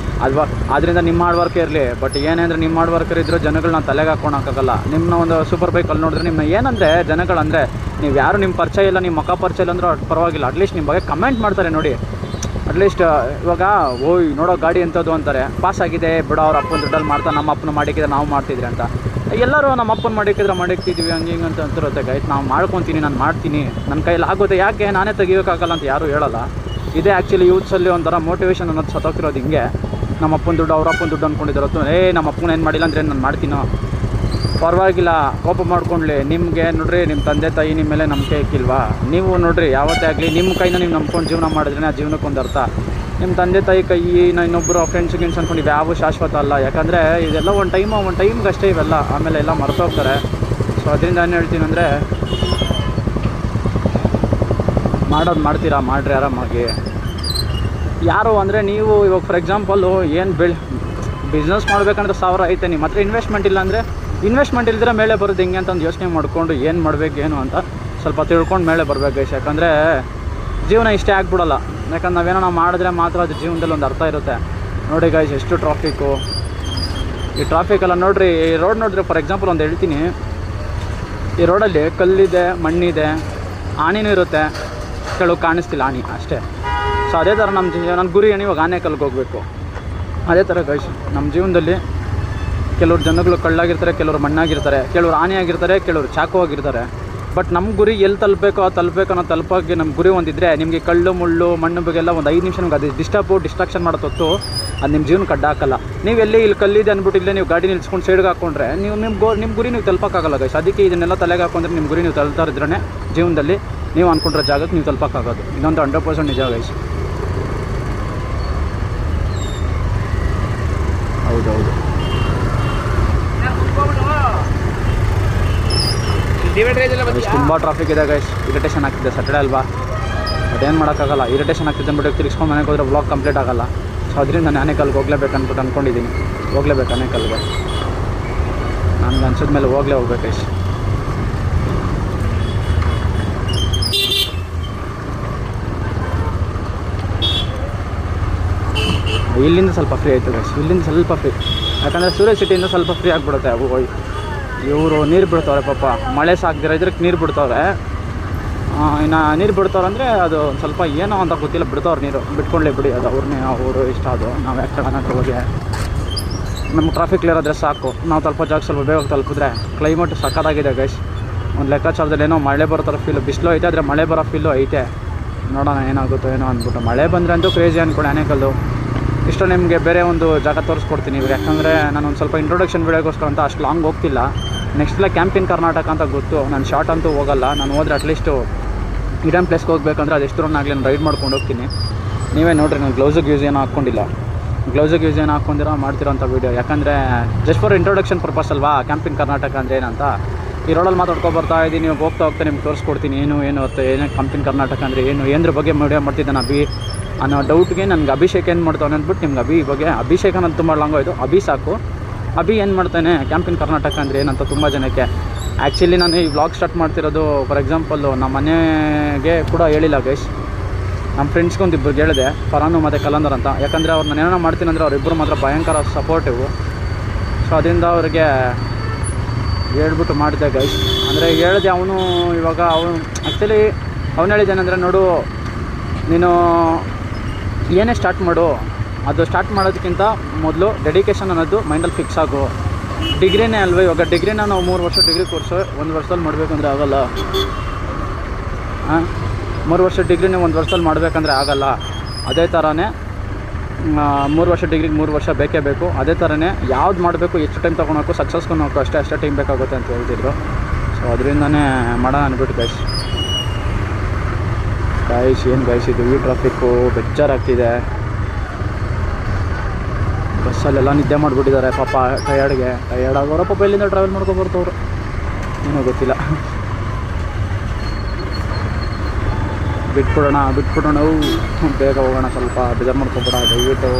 ಅಲ್ವಾ. ಆದ್ದರಿಂದ ನಿಮ್ಮ ಹಾರ್ಡ್ ವರ್ಕೇ ಇರಲಿ. ಬಟ್ ಏನಂದರೆ ನಿಮ್ಮ ಹಾರ್ಡ್ ವರ್ಕರ್ ಇದ್ದರೂ ಜನಗಳನ್ನ ತಲೆಗೆ ಹಾಕೋಣಕ್ಕಾಗಲ್ಲ. ನಿಮ್ಮನ್ನ ಒಂದು ಸೂಪರ್ ಬೈಕಲ್ಲಿ ನೋಡಿದ್ರೆ ನಿಮ್ಮನ್ನ ಏನಂದರೆ ಜನಗಳಂದರೆ ನೀವು ಯಾರು ನಿಮ್ಮ ಪರಿಚಯ ಇಲ್ಲ, ನಿಮ್ಮ ಮುಖ ಪರಿಚಯ ಇಲ್ಲ ಅಂದರೂ ಪರವಾಗಿಲ್ಲ, ಅಟ್ಲೀಸ್ಟ್ ನಿಮ್ಮ ಬಗ್ಗೆ ಕಮೆಂಟ್ ಮಾಡ್ತಾರೆ ನೋಡಿ. ಅಟ್ಲೀಸ್ಟ್ ಇವಾಗ ಓಯ್ ನೋಡೋ ಗಾಡಿ ಎಂಥದ್ದು ಅಂತಾರೆ, ಪಾಸ್ ಆಗಿದೆ ಬಿಡೋ ಅವ್ರ ಅಪ್ಪನ ದುಡ್ಡಲ್ಲಿ ಮಾಡ್ತಾರೆ, ನಮ್ಮ ಅಪ್ಪನ ಮಾಡಿಕ್ಕಿದ್ರೆ ನಾವು ಮಾಡ್ತಿದ್ರಿ ಅಂತ. ಎಲ್ಲರೂ ನಮ್ಮ ಅಪ್ಪನ ಮಾಡಿಕ್ಕಿದ್ವಿ ಹಂಗೆ ಹಿಂಗೆ ಅಂತ ಅಂತಿರುತ್ತೆ ಗೈಸ್. ನಾವು ಮಾಡ್ಕೊತೀನಿ, ನಾನು ಮಾಡ್ತೀನಿ, ನನ್ನ ಕೈಯಲ್ಲಿ ಆಗುತ್ತೆ, ಯಾಕೆ ನಾನೇ ತೆಗಿಯೋಕ್ಕಾಗಲ್ಲ ಅಂತ ಯಾರೂ ಹೇಳೋಲ್ಲ. ಇದೇ ಆ್ಯಕ್ಚುಲಿ ಯೂತ್ಸಲ್ಲಿ ಒಂಥರ ಮೋಟಿವೇಶನ್ ಅನ್ನೋದು ಸತ್ತೋಗ್ತಿರೋದು ಹಿಂಗೆ. ನಮ್ಮ ಅಪ್ಪನ ದುಡ್ಡು ಅವ್ರ ಅಪ್ಪನ ದುಡ್ಡು ಅಂದ್ಕೊಂಡಿದ್ರು. ನಮ್ಮ ಅಪ್ಪನ ಏನು ಮಾಡಿಲ್ಲ ಅಂದರೆ ನಾನು ಮಾಡ್ತೀನೋ, ಪರವಾಗಿಲ್ಲ ಕೋಪ ಮಾಡ್ಕೊಂಡ್ಲಿ. ನಿಮಗೆ ನೋಡ್ರಿ, ನಿಮ್ಮ ತಂದೆ ತಾಯಿ ನಿಮ್ಮ ಮೇಲೆ ನಂಬಿಕೆ ಇಕ್ಕಿಲ್ವಾ? ನೀವು ನೋಡ್ರಿ, ಯಾವತ್ತೇ ಆಗಲಿ ನಿಮ್ಮ ಕೈನ ನೀವು ನಂಬ್ಕೊಂಡು ಜೀವನ ಮಾಡಿದ್ರೆ ಆ ಜೀವನಕ್ಕೊಂದು ಅರ್ಥ. ನಿಮ್ಮ ತಂದೆ ತಾಯಿ ಕೈ ಇನ್ನೊಬ್ಬರು ಫ್ರೆಂಡ್ಸ್ ಅನ್ಕೊಂಡು ಯಾವ ಶಾಶ್ವತ ಅಲ್ಲ. ಯಾಕಂದರೆ ಇದೆಲ್ಲ ಒಂದು ಟೈಮ್ಗೆ ಅಷ್ಟೇ ಇವೆಲ್ಲ, ಆಮೇಲೆ ಎಲ್ಲ ಮರ್ತೋಗ್ತಾರೆ. ಸೊ ಅದರಿಂದ ಏನು ಹೇಳ್ತೀನಿ ಅಂದರೆ, ಮಾಡೋದು ಮಾಡ್ತೀರಾ, ಮಾಡಿರಿ ಆರಾಮಾಗಿ. ಯಾರು ಅಂದರೆ ನೀವು ಇವಾಗ ಫಾರ್ ಎಕ್ಸಾಂಪಲ್ಲು ಏನು ಬಿಸ್ನೆಸ್ ಮಾಡಬೇಕಂದ್ರೆ 1000 ಐತೆ, ನಿಮ್ಮ ಹತ್ರ ಇನ್ವೆಸ್ಟ್ಮೆಂಟ್ ಇಲ್ಲ ಅಂದರೆ ಇನ್ವೆಸ್ಟ್ಮೆಂಟ್ ಇಲ್ದಿರ ಮೇಲೆ ಬರೋದು ಹೆಂಗೆ ಅಂತ ಒಂದು ಯೋಚನೆ ಮಾಡಿಕೊಂಡು ಏನು ಮಾಡಬೇಕು ಏನು ಅಂತ ಸ್ವಲ್ಪ ತಿಳ್ಕೊಂಡು ಮೇಲೆ ಬರಬೇಕು ಗೈಸ್. ಯಾಕಂದರೆ ಜೀವನ ಇಷ್ಟೇ ಆಗ್ಬಿಡಲ್ಲ. ಯಾಕಂದ್ರೆ ನಾವೇನೋ ನಾವು ಮಾಡಿದ್ರೆ ಮಾತ್ರ ಅದು ಜೀವನದಲ್ಲಿ ಒಂದು ಅರ್ಥ ಇರುತ್ತೆ. ನೋಡಿ ಗೈಸ್ ಎಷ್ಟು ಟ್ರಾಫಿಕ್ಕು, ಈ ಟ್ರಾಫಿಕೆಲ್ಲ ನೋಡಿರಿ. ಈ ರೋಡ್ ನೋಡಿದ್ರೆ ಫಾರ್ ಎಕ್ಸಾಂಪಲ್ ಒಂದು ಹೇಳ್ತೀನಿ, ಈ ರೋಡಲ್ಲಿ ಕಲ್ಲಿದೆ, ಮಣ್ಣಿದೆ, ಆಣಿನೂ ಇರುತ್ತೆ, ಕೆಲವು ಕಾಣಿಸ್ತಿಲ್ಲ ಆಣಿ ಅಷ್ಟೇ. ಸೊ ಅದೇ ಥರ ನನ್ನ ಗುರಿ ಏನು ಇವಾಗ ಆನೆಕಲ್ಗೆ ಹೋಗಬೇಕು. ಅದೇ ಥರ ಗೈಸ್ ನಮ್ಮ ಜೀವನದಲ್ಲಿ ಕೆಲವ್ರು ಜನಗಳು ಕಳ್ಳಾಗಿರ್ತಾರೆ, ಕೆಲವರು ಮಣ್ಣಾಗಿರ್ತಾರೆ, ಕೆಲವರು ಆನೆಯಾಗಿರ್ತಾರೆ, ಕೆಲವರು ಚಾಕು ಆಗಿರ್ತಾರೆ. ಬಟ್ ನಮ್ಮ ಗುರಿ ಎಲ್ಲಿ ತಲುಪಬೇಕು ಅನ್ನೋ ತಲುಪೋಕ್ಕೆ ನಮ್ಮ ಗುರಿ ಒಂದಿದ್ರೆ ನಿಮಗೆ ಕಳ್ಳು ಮುಳ್ಳು ಮಣ್ಣು ಬಗೆಲ್ಲ ಒಂದು 5 ನಿಮಿಷ ನಿಮ್ಗೆ ಅದು ಡಿಸ್ಟ್ರಾಕ್ಷನ್ ಮಾಡೋ ಹೊತ್ತು ಅದು ನಿಮ್ಮ ಜೀವನಕ್ಕೆ ಅಡ್ಡ ಹಾಕಲ್ಲ. ನೀವು ಎಲ್ಲಿ ಇಲ್ಲಿ ಕಲ್ಲಿದೆ ಅಂದ್ಬಿಟ್ಟು ಇಲ್ಲೇ ನೀವು ಗಾಡಿ ನಿಲ್ಸ್ಕೊಂಡು ಸೈಡ್ಗೆ ಹಾಕ್ಕೊಂಡ್ರೆ ನೀವು ನಿಮ್ಮ ಗುರಿ ನೀವು ತಲುಪಕ್ಕಾಗಲ್ಲ ಗೈಸ್. ಅದಕ್ಕೆ ಇದನ್ನೆಲ್ಲ ತಲೆಗೆ ಹಾಕೊಂಡ್ರೆ ನಿಮ್ಮ ಗುರಿ ನೀವು ತಲುಪ್ತಾ ಇದ್ರೇ ಜೀವನದಲ್ಲಿ ನೀವು ಅಂದ್ಕೊಂಡಿರೋ ಜಾಗಕ್ಕೆ ನೀವು ತಲುಪಕ್ಕಾಗೋದು. ಇದೊಂದು 100% ನಿಜ ಗೈಸ್. ಹೌದೌದು, ತುಂಬ ಟ್ರಾಫಿಕ್ ಇದೆ ಗೈಸ್. ಇರಿಟೇಷನ್ ಆಗ್ತಿದೆ, ಸ್ಯಾಟರ್ಡೇ ಅಲ್ವಾ, ಅದೇನು ಮಾಡೋಕ್ಕಾಗಲ್ಲ. ಇರಿಟೇಷನ್ ಆಗ್ತಿದೆ ಅಂದ್ಬಿಟ್ಟು ತಿರ್ಸ್ಕೊಂಡು ಮನೆಗೆ ಹೋದರೆ ವ್ಲಾಗ್ ಕಂಪ್ಲೀಟ್ ಆಗೋಲ್ಲ. ಸೊ ಅದರಿಂದ ನಾನು ಆನೆಕಲ್ಗೆ ಹೋಗ್ಲೇಬೇಕು ಅಂದ್ಕೊಂಡಿದ್ದೀನಿ. ಹೋಗ್ಲೇಬೇಕು ಆನೆಕಲ್ಗೆ, ನನಗೆ ಅನ್ಸಿದ ಮೇಲೆ ಹೋಗ್ಬೇಕು ಗೈಸ್. ಇಲ್ಲಿಂದ ಸ್ವಲ್ಪ ಫ್ರೀ ಆಯಿತು ಗೈಸ್, ಇಲ್ಲಿಂದ ಸ್ವಲ್ಪ ಫ್ರೀ. ಯಾಕಂದರೆ ಸೂರ್ಯ ಸಿಟಿಯಿಂದ ಸ್ವಲ್ಪ ಫ್ರೀ ಆಗಿಬಿಡುತ್ತೆ. ಅವು ಇವರು ನೀರು ಬಿಡ್ತವ್ರೆ ಪಾಪ, ಮಳೆ ಸಾಕ್ದಿರ ಇದ್ರಕ್ಕೆ ನೀರು ಬಿಡ್ತವ್ರೆ. ಇನ್ನು ನೀರು ಬಿಡ್ತವ್ರೆ ಅಂದರೆ ಅದು ಒಂದು ಸ್ವಲ್ಪ ಏನೋ ಅಂತ ಗೊತ್ತಿಲ್ಲ, ಬಿಡ್ತವ್ರು ನೀರು, ಬಿಟ್ಕೊಂಡ್ಲೇ ಬಿಡಿ, ಅದು ಅವರು ಇಷ್ಟ. ಅದು ನಾವು ಯಾಕೆ ತಗೊಳಕ್ಕೆ ಹೋಗಿ ನಮ್ಗೆ ಟ್ರಾಫಿಕ್ ಕ್ಲಿಯರ್ ಆದರೆ ಸಾಕು. ನಾವು ತಲುಪೋ ಜಾಗ ಸ್ವಲ್ಪ ಬೇಗ ತಲುಪಿದ್ರೆ. ಕ್ಲೈಮೇಟ್ ಸಕ್ಕತ್ತಾಗಿದೆ ಗೈಸ್. ಒಂದು ಲೆಕ್ಕಾಚಾರದಲ್ಲಿ ಏನೋ ಮಳೆ ಬರೋ ಥರ ಫೀಲು, ಬಿಸಿಲು ಐತೆ, ಆದರೆ ಮಳೆ ಬರೋ ಫೀಲು ಐತೆ. ನೋಡೋಣ ಏನಾಗುತ್ತೋ ಏನೋ ಅಂದ್ಬಿಟ್ಟು. ಮಳೆ ಬಂದರೆ ಅಂತೂ ಕ್ರೇಜಿ ಅಂದ್ಕೊಂಡು ಆನೆಕಲ್ಲು. ಇಷ್ಟು ನಿಮಗೆ ಬೇರೆ ಒಂದು ಜಾಗ ತೋರಿಸ್ಕೊಡ್ತೀನಿ ಇವಾಗ. ಯಾಕಂದರೆ ನಾನು ಒಂದು ಸ್ವಲ್ಪ ಇಂಟ್ರೊಡಕ್ಷನ್ ವೀಡಿಯೋಗೋಸ್ಕರ ಅಂತ ಅಷ್ಟು ಲಾಂಗ್ ಹೋಗ್ತಿಲ್ಲ. ನೆಕ್ಸ್ಟ್ ಎಲ್ಲ ಕ್ಯಾಂಪ್ ಇನ್ ಕರ್ನಾಟಕ ಅಂತ ಗೊತ್ತು, ನಾನು ಶಾರ್ಟ್ ಅಂತೂ ಹೋಗಲ್ಲ. ನಾನು ಹೋದರೆ ಅಟ್ಲೀಸ್ಟು ಇಡನ್ ಪ್ಲೇಸ್ಗೆ ಹೋಗ್ಬೇಕಂದ್ರೆ ಅದು ಎಷ್ಟು ರನ್ ಆಗಲಿ ನಾನು ರೈಡ್ ಮಾಡ್ಕೊಂಡು ಹೋಗ್ತೀನಿ. ನೀವೇ ನೋಡಿರಿ, ನಾನು ಗ್ಲೌಸಿಗೆ ಯೂಸ್ ಏನೋ ಹಾಕ್ಕೊಂಡಿಲ್ಲ, ಗ್ಲೌಸಿಗೆ ಯೂಸ್ ಏನೋ ಹಾಕ್ಕೊಂಡಿರೋ ಮಾಡ್ತಿರೋಂಥ ವೀಡಿಯೋ. ಯಾಕಂದರೆ ಜಸ್ಟ್ ಫಾರ್ ಇಂಟ್ರೊಡಕ್ಷನ್ ಪರ್ಪಸ್ ಅಲ್ವಾ ಕ್ಯಾಂಪ್ ಇನ್ ಕರ್ನಾಟಕ ಅಂದರೆ ಏನಂತ. ಈ ರೋಡಲ್ಲಿ ಮಾತಾಡ್ಕೊಂಡು ಬರ್ತಾ ಇದ್ದೀನಿ, ಹೋಗ್ತಾ ನಿಮ್ಗೆ ತೋರಿಸ್ಕೊಡ್ತೀನಿ ಏನು ಕ್ಯಾಂಪ್ ಇನ್ ಕರ್ನಾಟಕ ಅಂದರೆ ಏನ್ರ ಬಗ್ಗೆ ವೀಡಿಯೋ ಮಾಡ್ತಿದ್ದಾನೆ ಅಭಿ ಅನ್ನೋ ಡೌಟ್ಗೆ ನನಗೆ ಅಭಿಷೇಕ್ ಏನು ಮಾಡ್ತಾನೆ ಅಂದ್ಬಿಟ್ಟು ನಿಮ್ಗೆ ಅಭಿ ಬಗ್ಗೆ ಅಭಿಷೇಕ್ ಅನ್ನೋದು ತುಂಬ ಲಾಂಗ್ ಆಯಿತು. ಅಭಿ ಸಾಕು, ಅಭಿ ಏನು ಮಾಡ್ತಾನೆ ಕ್ಯಾಂಪ್ ಇನ್ ಕರ್ನಾಟಕ ಅಂದರೆ ಏನಂತ ತುಂಬ ಜನಕ್ಕೆ. ಆ್ಯಕ್ಚುಲಿ ನಾನು ಈ ವ್ಲಾಗ್ ಸ್ಟಾರ್ಟ್ ಮಾಡ್ತಿರೋದು ಫಾರ್ ಎಕ್ಸಾಂಪಲ್ಲು ನಮ್ಮ ಮನೆಗೆ ಕೂಡ ಹೇಳಿಲ್ಲ ಗೈಸ್. ನಮ್ಮ ಫ್ರೆಂಡ್ಸ್ಗೆ ಒಂದಿಬ್ಬರಿಗೆ ಹೇಳಿದೆ, ಫರಾನು ಮತ್ತು ಕಲಂದರ್ ಅಂತ. ಯಾಕಂದರೆ ಅವ್ರು ನಾನು ಏನೋ ಮಾಡ್ತೀನಿ ಅಂದರೆ ಅವರಿಬ್ಬರು ಮಾತ್ರ ಭಯಂಕರ ಸಪೋರ್ಟಿವು. ಸೊ ಅದರಿಂದ ಅವ್ರಿಗೆ ಹೇಳ್ಬಿಟ್ಟು ಮಾಡಿದೆ ಗೈಸ್. ಅಂದರೆ ಹೇಳಿದೆ, ಅವನು ಆ್ಯಕ್ಚುಲಿ ಅವನು ಹೇಳಿದ್ದೇನೆಂದರೆ, ನೋಡು ನೀನು ಏನೇ ಸ್ಟಾರ್ಟ್ ಮಾಡು, ಅದು ಸ್ಟಾರ್ಟ್ ಮಾಡೋದಕ್ಕಿಂತ ಮೊದಲು ಡೆಡಿಕೇಶನ್ ಅನ್ನೋದು ಮೈಂಡಲ್ಲಿ ಫಿಕ್ಸ್ ಆಗು. ಡಿಗ್ರಿನೇ ಅಲ್ವ, ಇವಾಗ ಡಿಗ್ರಿನ ನಾವು 3 ವರ್ಷ ಡಿಗ್ರಿ ಕೋರ್ಸು 1 ವರ್ಷದಲ್ಲಿ ಮಾಡಬೇಕಂದ್ರೆ ಆಗೋಲ್ಲ. 3 ವರ್ಷ ಡಿಗ್ರಿನೇ 1 ವರ್ಷದಲ್ಲಿ ಮಾಡಬೇಕಂದ್ರೆ ಆಗೋಲ್ಲ. ಅದೇ ಥರನೇ 3 ವರ್ಷ ಡಿಗ್ರಿಗೆ 3 ವರ್ಷ ಬೇಕೇ ಬೇಕು. ಅದೇ ಥರನೇ ಯಾವ್ದು ಮಾಡಬೇಕು, ಎಷ್ಟು ಟೈಮ್ ತೊಗೊಳೋಕ್ಕೂ ಸಕ್ಸಸ್ಕೊಳೋಕ್ಕೂ ಅಷ್ಟೇ ಟೈಮ್ ಬೇಕಾಗುತ್ತೆ ಅಂತ ಹೇಳ್ತಿದ್ರು. ಸೊ ಅದರಿಂದನೇ ಮಾಡೋಣ ಅಂದ್ಬಿಟ್ಟು ಗೈಸ್ ಏನು ಗೈಸ್ ಇದು ಈ ಟ್ರಾಫಿಕ್ಕು ಬೇಜಾರಾಗ್ತಿದೆ. ಬಸ್ಸಲ್ಲೆಲ್ಲ ನಿದ್ದೆ ಮಾಡಿಬಿಟ್ಟಿದ್ದಾರೆ ಪಾಪ, ಟಯರ್ಡ್ ಆಗೋರು ಪಾಪ. ಇಲ್ಲಿಂದ ಟ್ರಾವೆಲ್ ಮಾಡ್ಕೊಂಡು ಬರ್ತವ್ರು, ಏನೋ ಗೊತ್ತಿಲ್ಲ. ಬಿಟ್ಬಿಡೋಣ ಬೇಗ ಹೋಗೋಣ, ಸ್ವಲ್ಪ ಬೇಜಾರು ಮಾಡ್ಕೊಬೇಡ ದಯವಿಟ್ಟು.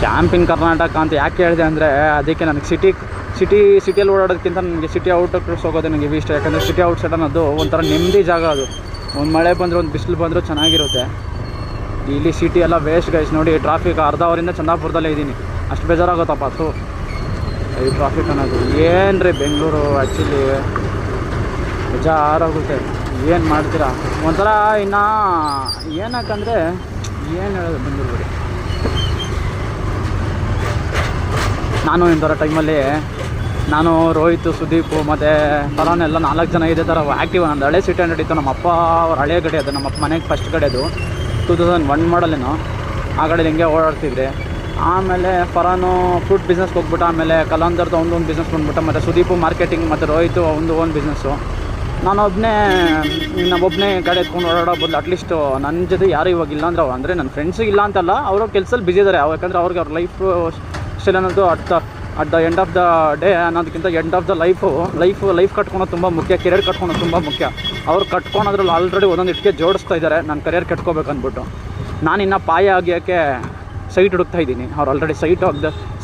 ಕ್ಯಾಂಪ್ ಇನ್ ಕರ್ನಾಟಕ ಅಂತ ಯಾಕೆ ಹೇಳಿದೆ ಅಂದರೆ, ಅದಕ್ಕೆ ನನಗೆ ಸಿಟಿಯಲ್ಲಿ ಓಡಾಡೋದಕ್ಕಿಂತ ನನಗೆ ಸಿಟಿ ಔಟ್ಸ್ ಹೋಗೋದು ನನಗೆ ಇಷ್ಟ. ಯಾಕಂದರೆ ಸಿಟಿ ಔಟ್ಸೈಡ್ ಅನ್ನೋದು ಒಂಥರ ನೆಮ್ಮದಿ ಜಾಗ. ಅದು ಒಂದು ಮಳೆ ಬಂದರೂ ಒಂದು ಬಿಸಿಲು ಬಂದರೂ ಚೆನ್ನಾಗಿರುತ್ತೆ. ಇಲ್ಲಿ ಸಿಟಿ ಎಲ್ಲ ವೇಸ್ಟ್ ಗೈಸ್. ನೋಡಿ ಟ್ರಾಫಿಕ್, ಅರ್ಧ ಅವರಿಂದ ಚಂದಾಪುರದಲ್ಲೇ ಇದ್ದೀನಿ, ಅಷ್ಟು ಬೇಜಾರಾಗುತ್ತಪ್ಪ ಅದು ಈ ಟ್ರಾಫಿಕ್ ಅನ್ನೋದು. ಏನು ರೀ ಬೆಂಗಳೂರು ಆ್ಯಕ್ಚುಲಿ ಬೇಜಾರಾಗುತ್ತೆ. ಏನು ಮಾಡ್ತೀರಾ ಒಂಥರ. ಇನ್ನು ಏನಕ್ಕಂದರೆ ಏನು ಹೇಳೋದು ಬೆಂಗಳೂರು ಬಿಡಿ. ನಾನು ಇಂಥರ ಟೈಮಲ್ಲಿ ರೋಹಿತ್, ಸುದೀಪು ಮತ್ತು ಫರಾನೆಲ್ಲ 4 ಜನ ಇದೇ ಥರ ಆ್ಯಕ್ಟಿವ್. ನಂದು ಹಳೆ ಸಿಟಿ 100 ಇತ್ತು, ನಮ್ಮ ಅಪ್ಪ ಅವ್ರ ಹಳೆಯ ಗಡಿ ಅದು, ನಮ್ಮ ಅಪ್ಪ ಮನೆಗೆ ಫಸ್ಟ್ ಗಡಿದು 2001 ಮಾಡಲೇನೋ. ಆ ಗಾಡೀಲಿ ಹಿಂಗೆ ಓಡಾಡ್ತಿದ್ರಿ. ಆಮೇಲೆ ಫರಾನು ಫ್ರೂಟ್ ಬಿಸ್ನೆಸ್ಗೆ ಹೋಗ್ಬಿಟ್ಟು, ಆಮೇಲೆ ಕಲಂದರ್ದು ಒಂದು ಬಿಸ್ನೆಸ್ ಬಂದ್ಬಿಟ್ಟು, ಮತ್ತು ಸುದೀಪು ಮಾರ್ಕೆಟಿಂಗ್, ಮತ್ತು ರೋಹಿತು ಒಂದು ಬಿಸ್ನೆಸ್ಸು. ನಾನೊಬ್ಬನೇ ಗಾಡಿ ಎತ್ಕೊಂಡು ಓಡಾಡೋ ಬದಲು ಅಟ್ಲೀಸ್ಟು ನನ್ನ ಜೊತೆ ಯಾರು ಇವಾಗ ಇಲ್ಲ ಅಂದ್ರೆ ಅಂದರೆ ನನ್ನ ಫ್ರೆಂಡ್ಸಿಗೆ ಇಲ್ಲ ಅಂತಲ್ಲ, ಅವರು ಕೆಲಸದಲ್ಲಿ ಬಿಸಿ ಇದ್ದಾರೆ. ಯಾಕಂದರೆ ಅವ್ರಿಗೆ ಅವ್ರ ಲೈಫ್ ಸ್ಟೈಲ್ ಅನ್ನೋದು at the end of the day ಅನ್ನೋದಕ್ಕಿಂತ ಎಂಡ್ ಆಫ್ ದ ಲೈಫ್ ಕಟ್ಕೊಳೋದು ತುಂಬ ಮುಖ್ಯ, ಕೆರಿಯರ್ ಕಟ್ಕೊಳೋದು ತುಂಬ ಮುಖ್ಯ. ಅವ್ರು ಕಟ್ಕೊಳೋದ್ರಲ್ಲಿ ಆಲ್ರೆಡಿ ಒಂದೊಂದು ಇಟ್ಟಿಗೆ ಜೋಡಿಸ್ತಾ ಇದ್ದಾರೆ, ನಾನು ಕರಿಯರ್ ಕಟ್ಕೋಬೇಕು ಅಂದ್ಬಿಟ್ಟು. ನಾನಿನ್ನು ಪಾಯ ಆಗಿಯೋಕ್ಕೆ ಸೈಟ್ ಹುಡುಕ್ತಾ ಇದ್ದೀನಿ. ಅವ್ರು ಆಲ್ರೆಡಿ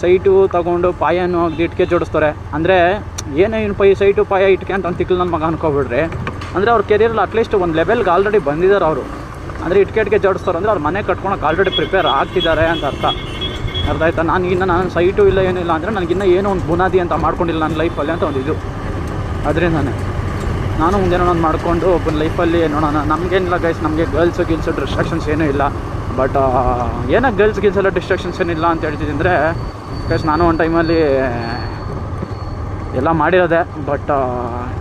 ಸೈಟು ತೊಗೊಂಡು ಪಾಯನೂ ಆಗದೆ ಇಟ್ಟಿಗೆ ಜೋಡಿಸ್ತಾರೆ. ಅಂದರೆ ಏನೇನು ಸೈಟು ಪಾಯ ಇಟ್ಟಿಗೆ ಅಂತ ತಿಕ್ಕಲು ನನ್ನ ಮಗ ಅನ್ಕೊಬಿಡ್ರಿ. ಅಂದರೆ ಅವ್ರ ಕೆರಿಯರಲ್ಲಿ ಅಟ್ಲೀಸ್ಟ್ ಒಂದು ಲೆವೆಲ್ಗೆ ಆಲ್ರೆಡಿ ಬಂದಿದ್ದಾರೆ ಅವರು. ಅಂದರೆ ಇಟ್ಟಿಗೆ ಜೋಡಿಸ್ತಾರೆ ಅಂದರೆ ಅವ್ರು ಮನೆ ಕಟ್ಕೊಳಕ್ಕೆ ಆಲ್ರೆಡಿ ಪ್ರಿಪೇರ್ ಆಗ್ತಿದ್ದಾರೆ ಅಂತ ಅರ್ಥ ಆಯ್ತಾ. ನಾನು ಸೈಟು ಇಲ್ಲ ಏನಿಲ್ಲ ಅಂದರೆ ನನಗಿನ್ನ ಏನೋ ಒಂದು ಬುನಾದಿ ಅಂತ ಮಾಡ್ಕೊಂಡಿಲ್ಲ ನನ್ನ ಲೈಫಲ್ಲಿ ಅಂತ ಒಂದು ಇದು. ಅದರಿಂದನೇ ನಾನು ಮುಂದೇನೋ ಒಂದು ಮಾಡಿಕೊಂಡು ಒಬ್ಬನ ಲೈಫಲ್ಲಿ ನೋಡೋಣ. ನಮಗೇನಿಲ್ಲ ಗೈಸ್, ನಮಗೆ ಗರ್ಲ್ಸು ಡಿಸ್ಟ್ರಾಕ್ಷನ್ಸ್ ಏನೂ ಇಲ್ಲ. ಬಟ್ ಏನಕ್ಕೆ ಗರ್ಲ್ಸ್ ಎಲ್ಲ ಡಿಸ್ಟ್ರಾಕ್ಷನ್ಸ್ ಏನಿಲ್ಲ ಅಂತ ಹೇಳ್ತಿದ್ದೀನಿ ಅಂದರೆ ಗೈಸ್, ನಾನು ಒಂದು ಟೈಮಲ್ಲಿ ಎಲ್ಲ ಮಾಡಿರೋದೆ. ಬಟ್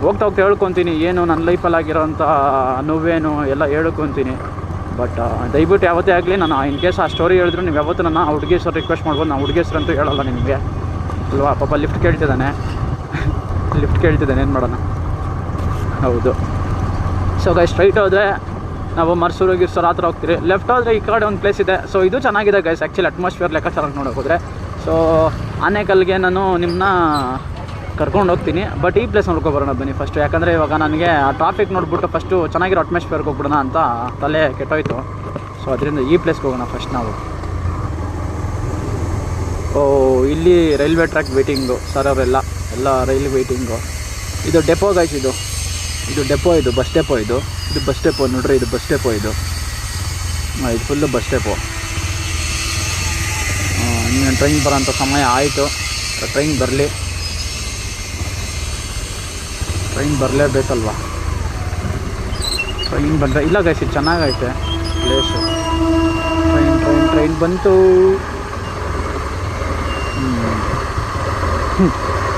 ಹೋಗ್ತಾ ಹೇಳ್ಕೊತೀನಿ ಏನು ನನ್ನ ಲೈಫಲ್ಲಿ ಆಗಿರೋಂಥ ನೋವೇನು ಎಲ್ಲ ಹೇಳ್ಕೊತೀನಿ. ಬಟ್ ದಯವಿಟ್ಟು ಯಾವತ್ತೇ ಆಗಲಿ ನಾನು ಇನ್ ಕೇಸ್ ಆ ಸ್ಟೋರಿ ಹೇಳಿದ್ರು ನೀವು ಯಾವತ್ತೂ ನನ್ನ ಹುಡುಗಿ ಹೆಸರು ರಿಕ್ವೆಸ್ಟ್ ಮಾಡ್ಬೋದು. ನಾನು ಹುಡುಗಿ ಹೆಸರು ಅಂತೂ ಹೇಳಲ್ಲ ನಿಮಗೆ ಅಲ್ವಾ. ಪಾಪ ಲಿಫ್ಟ್ ಕೇಳ್ತಿದ್ದಾನೆ ಏನು ಮಾಡೋಣ. ಹೌದು. ಸೊ ಗೈಸ್, ಸ್ಟ್ರೈಟ್ ಹೋದರೆ ನಾವು ಮರ್ಸೂರು ಆ ಥರ ಹೋಗ್ತೀರಿ. ಲೆಫ್ಟ್ ಹೋದರೆ ಈ ಕಡೆ ಒಂದು ಪ್ಲೇಸ್ ಇದೆ. ಸೊ ಇದು ಚೆನ್ನಾಗಿದೆ ಗೈಸ್, ಆ್ಯಕ್ಚುಲಿ ಅಟ್ಮಾಸ್ಫಿಯರ್ ಲೆಕ್ಕಾಚಾರ ನೋಡೋಕೆ ಹೋದರೆ. ಸೊ ಆನೇಕಲ್ಗೆ ನಾನು ನಿಮ್ಮನ್ನ ಕರ್ಕೊಂಡು ಹೋಗ್ತೀನಿ. ಬಟ್ ಈ ಪ್ಲೇಸ್ ನೋಡ್ಕೊಬರೋಣ ಬನ್ನಿ ಫಸ್ಟು. ಯಾಕಂದರೆ ಇವಾಗ ನನಗೆ ಆ ಟ್ರಾಫಿಕ್ ನೋಡ್ಬಿಟ್ಟು ಫಸ್ಟು ಚೆನ್ನಾಗಿರೋ ಅಟ್ಮಾಸ್ಫಿಯರ್ಗೆ ಹೋಗ್ಬಿಡೋಣ ಅಂತ ತಲೆ ಕೆಟ್ಟೋಯ್ತು. ಸೊ ಅದರಿಂದ ಈ ಪ್ಲೇಸ್ಗೆ ಹೋಗೋಣ ಫಸ್ಟ್ ನಾವು. ಇಲ್ಲಿ ರೈಲ್ವೆ ಟ್ರ್ಯಾಕ್ ವೇಟಿಂಗು ಸರ್, ಅವರೆಲ್ಲ ರೈಲ್ವೆ ವೇಟಿಂಗು. ಇದು ಡೆಪೋ ಗೈಸ್, ಇದು ಡೆಪೋ, ಇದು ಬಸ್ ಡೆಪೋ, ಇದು ಬಸ್ ಡೆಪೋ ನೋಡ್ರಿ. ಇದು ಬಸ್ ಡೆಪೋ, ಇದು ಫುಲ್ಲು ಬಸ್ ಡೆಪೋ. ಇನ್ನೇನು ಟ್ರೈನ್ ಬರೋಂಥ ಸಮಯ ಆಯಿತು. ಟ್ರೈನ್ ಬರಲೇಬೇಕಲ್ವ. ಟ್ರೈನ್ ಬಂದರೆ ಇಲ್ಲ ಗೈಸ್, ಇದು ಚೆನ್ನಾಗೈತೆ ಪ್ಲೇಸು. ಟ್ರೈನ್ ಬಂತು.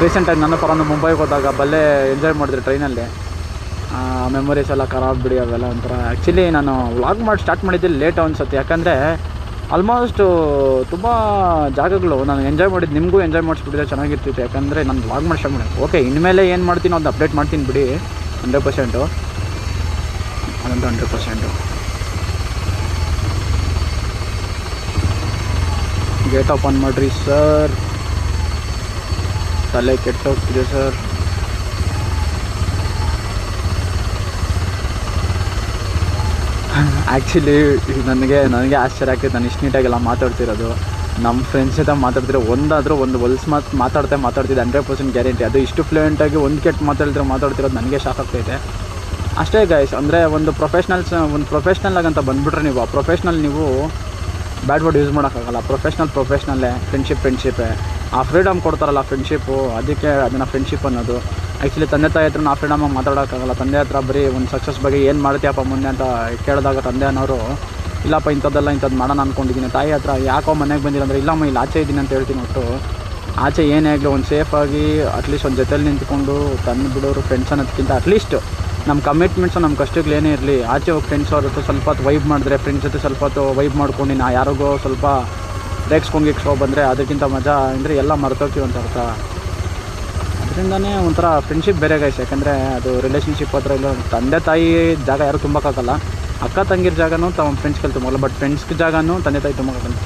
ರೀಸೆಂಟಾಗಿ ನನ್ನ ಪರನ್ನು ಮುಂಬೈಗೆ ಹೋದಾಗ ಬಲ್ಲೇ ಎಂಜಾಯ್ ಮಾಡಿದ್ರೆ ಟ್ರೈನಲ್ಲಿ. ಮೆಮೊರೀಸ್ ಎಲ್ಲ ಖರಾಬ್ ಬಿಡಿ ಅವೆಲ್ಲ ಒಂಥರ. ಆ್ಯಕ್ಚುಲಿ ನಾನು ವ್ಲಾಗ್ ಮಾಡಿ ಸ್ಟಾರ್ಟ್ ಮಾಡಿದ್ದೆ ಲೇಟ್ ಅನಿಸುತ್ತೆ. ಯಾಕಂದರೆ ಆಲ್ಮೋಸ್ಟು ತುಂಬ ಜಾಗಗಳು ನಾನು ಎಂಜಾಯ್ ಮಾಡಿದ್ದು ನಿಮಗೂ ಎಂಜಾಯ್ ಮಾಡಿಸ್ಬಿಟ್ಟಿದ್ರೆ ಚೆನ್ನಾಗಿರ್ತಿತ್ತು. ಯಾಕಂದರೆ ನಾನು ವ್ಲಾಗ್ ಮಾಡಿ ಸ್ಟಾರ್ಟ್ ಮಾಡಿ ಓಕೆ, ಇನ್ಮೇಲೆ ಏನು ಮಾಡ್ತೀನಿ ಅದು ಅಪ್ಡೇಟ್ ಮಾಡ್ತೀನಿ ಬಿಡಿ. 100% ಅದಂತೂ 100%. ಗೇಟ್ ಓಪನ್ ಮಾಡಿರಿ ಸರ್, ತಲೆ ಕೆಟ್ಟೋಗ್ತಿದೆ ಸರ್. ಆ್ಯಕ್ಚುಲಿ ನನಗೆ ಆಶ್ಚರ್ಯ ಆಗ್ತೈತೆ. ನಾನು ಇಷ್ಟು ನೀಟಾಗೆಲ್ಲ ಮಾತಾಡ್ತಿರೋದು. ನಮ್ಮ ಫ್ರೆಂಡ್ಸ್ ಜೊತೆ ಮಾತಾಡ್ತಿರೋ ಒಂದು ಹೊಲ್ಸ್ ಮಾತಾಡ್ತಿದ್ದೆ 100% ಗ್ಯಾರಂಟಿ. ಅದು ಇಷ್ಟು ಫ್ಲೂಯೆಂಟಾಗಿ ಒಂದು ಕೆಟ್ಟು ಮಾತಾಡ್ತಿರೋದು ನನಗೆ ಶಾಕ್ ಆಗ್ತೈತೆ ಅಷ್ಟೇ ಗೈಸ್. ಅಂದರೆ ಒಂದು ಪ್ರೊಫೆಷ್ನಲ್ ಅಂತ ಬಂದುಬಿಟ್ರೆ ನೀವು ಆ ಪ್ರೊಫೆಷ್ನಲ್ ನೀವು ಬ್ಯಾಡ್ ವರ್ಡ್ ಯೂಸ್ ಮಾಡೋಕ್ಕಾಗಲ್ಲ. ಪ್ರೊಫೆಷ್ನಲ್ಲೇ ಫ್ರೆಂಡ್ಶಿಪ್ಪೇ ಆ ಫ್ರೀಡಮ್ ಕೊಡ್ತಾರಲ್ಲ ಫ್ರೆಂಡ್ಶಿಪ್ಪು, ಅದಕ್ಕೆ ಅದನ್ನು ಫ್ರೆಂಡ್ಶಿಪ್ ಅನ್ನೋದು. ಆ್ಯಕ್ಚುಲಿ ತಂದೆ ತಾಯಿ ಹತ್ರ ನಾವು ಫ್ರೀಡಮಾಗಿ ಮಾತಾಡೋಕ್ಕಾಗಲ್ಲ. ತಂದೆ ಹತ್ರ ಬರೀ ಒಂದು ಸಕ್ಸಸ್ ಬಗ್ಗೆ ಏನು ಮಾಡ್ತೀಯಪ್ಪ ಮುಂದೆ ಅಂತ ಕೇಳಿದಾಗ ತಂದೆ ಅನ್ನೋರು ಇಲ್ಲಪ್ಪ ಇಂಥದ್ದು ಮಾಡೋಣ ಅಂದ್ಕೊಂಡಿದ್ದೀನಿ. ತಾಯಿ ಹತ್ರ ಯಾಕೋ ಮನೆಗೆ ಬಂದಿಲ್ಲ ಅಂದರೆ ಇಲ್ಲಮ್ಮ ಇಲ್ಲಿ ಆಚೆ ಇದ್ದೀನಿ ಅಂತ ಹೇಳ್ತೀನಿ. ಒಟ್ಟು ಆಚೆ ಏನೇ ಆಗಲಿ ಒಂದು ಸೇಫಾಗಿ ಅಟ್ಲೀಸ್ಟ್ ಒಂದು ಜೊತೆಲಿ ನಿಂತ್ಕೊಂಡು ತಂದು ಬಿಡೋರು ಫ್ರೆಂಡ್ಸ್ ಅನ್ನೋದಕ್ಕಿಂತ ಅಟ್ಲೀಸ್ಟ್ ನಮ್ಮ ಕಮಿಟ್ಮೆಂಟ್ಸು ನಮ್ಮ ಕಷ್ಟಗಳು ಏನೇ ಇರಲಿ ಆಚೆ ಹೋಗಿ ಫ್ರೆಂಡ್ಸ್ ಅವ್ರ ಜೊತೆ ಸ್ವಲ್ಪ ಹೊತ್ತು ವೈಬ್ ಮಾಡಿದ್ರೆ, ಫ್ರೆಂಡ್ಸ್ ಜೊತೆ ಸ್ವಲ್ಪ ಹೊತ್ತು ವೈಬ್ ಮಾಡ್ಕೊಂಡು ನಾ ಯಾರಿಗೋ ಸ್ವಲ್ಪ ರೇಗ್ಸ್ಕೊಂಡು ಬಂದರೆ ಅದಕ್ಕಿಂತ ಮಜಾ ಅಂದರೆ ಎಲ್ಲ ಮರ್ತೋಗ್ತೀವಿ ಅಂತ ಅರ್ಥ. ಅದರಿಂದನೇ ಒಂಥರ ಫ್ರೆಂಡ್ಶಿಪ್ ಬೇರೆ ಗೈಸ್. ಯಾಕಂದರೆ ಅದು ರಿಲೇಷನ್ಶಿಪ್ ಹತ್ರ ಇಲ್ಲ. ತಂದೆ ತಾಯಿ ಜಾಗ ಯಾರು ತುಂಬಕ್ಕಾಗಲ್ಲ. ಅಕ್ಕ ತಂಗಿರ ಜಾಗನೂ ತಮ್ಮ ಫ್ರೆಂಡ್ಸ್ಗಳು ತುಂಬಲ್ಲ. ಬಟ್ ಫ್ರೆಂಡ್ಸ್ಗೆ ಜಾಗನೂ ತಂದೆ ತಾಯಿ ತುಂಬಕ್ಕಾಗಲ್ಲ.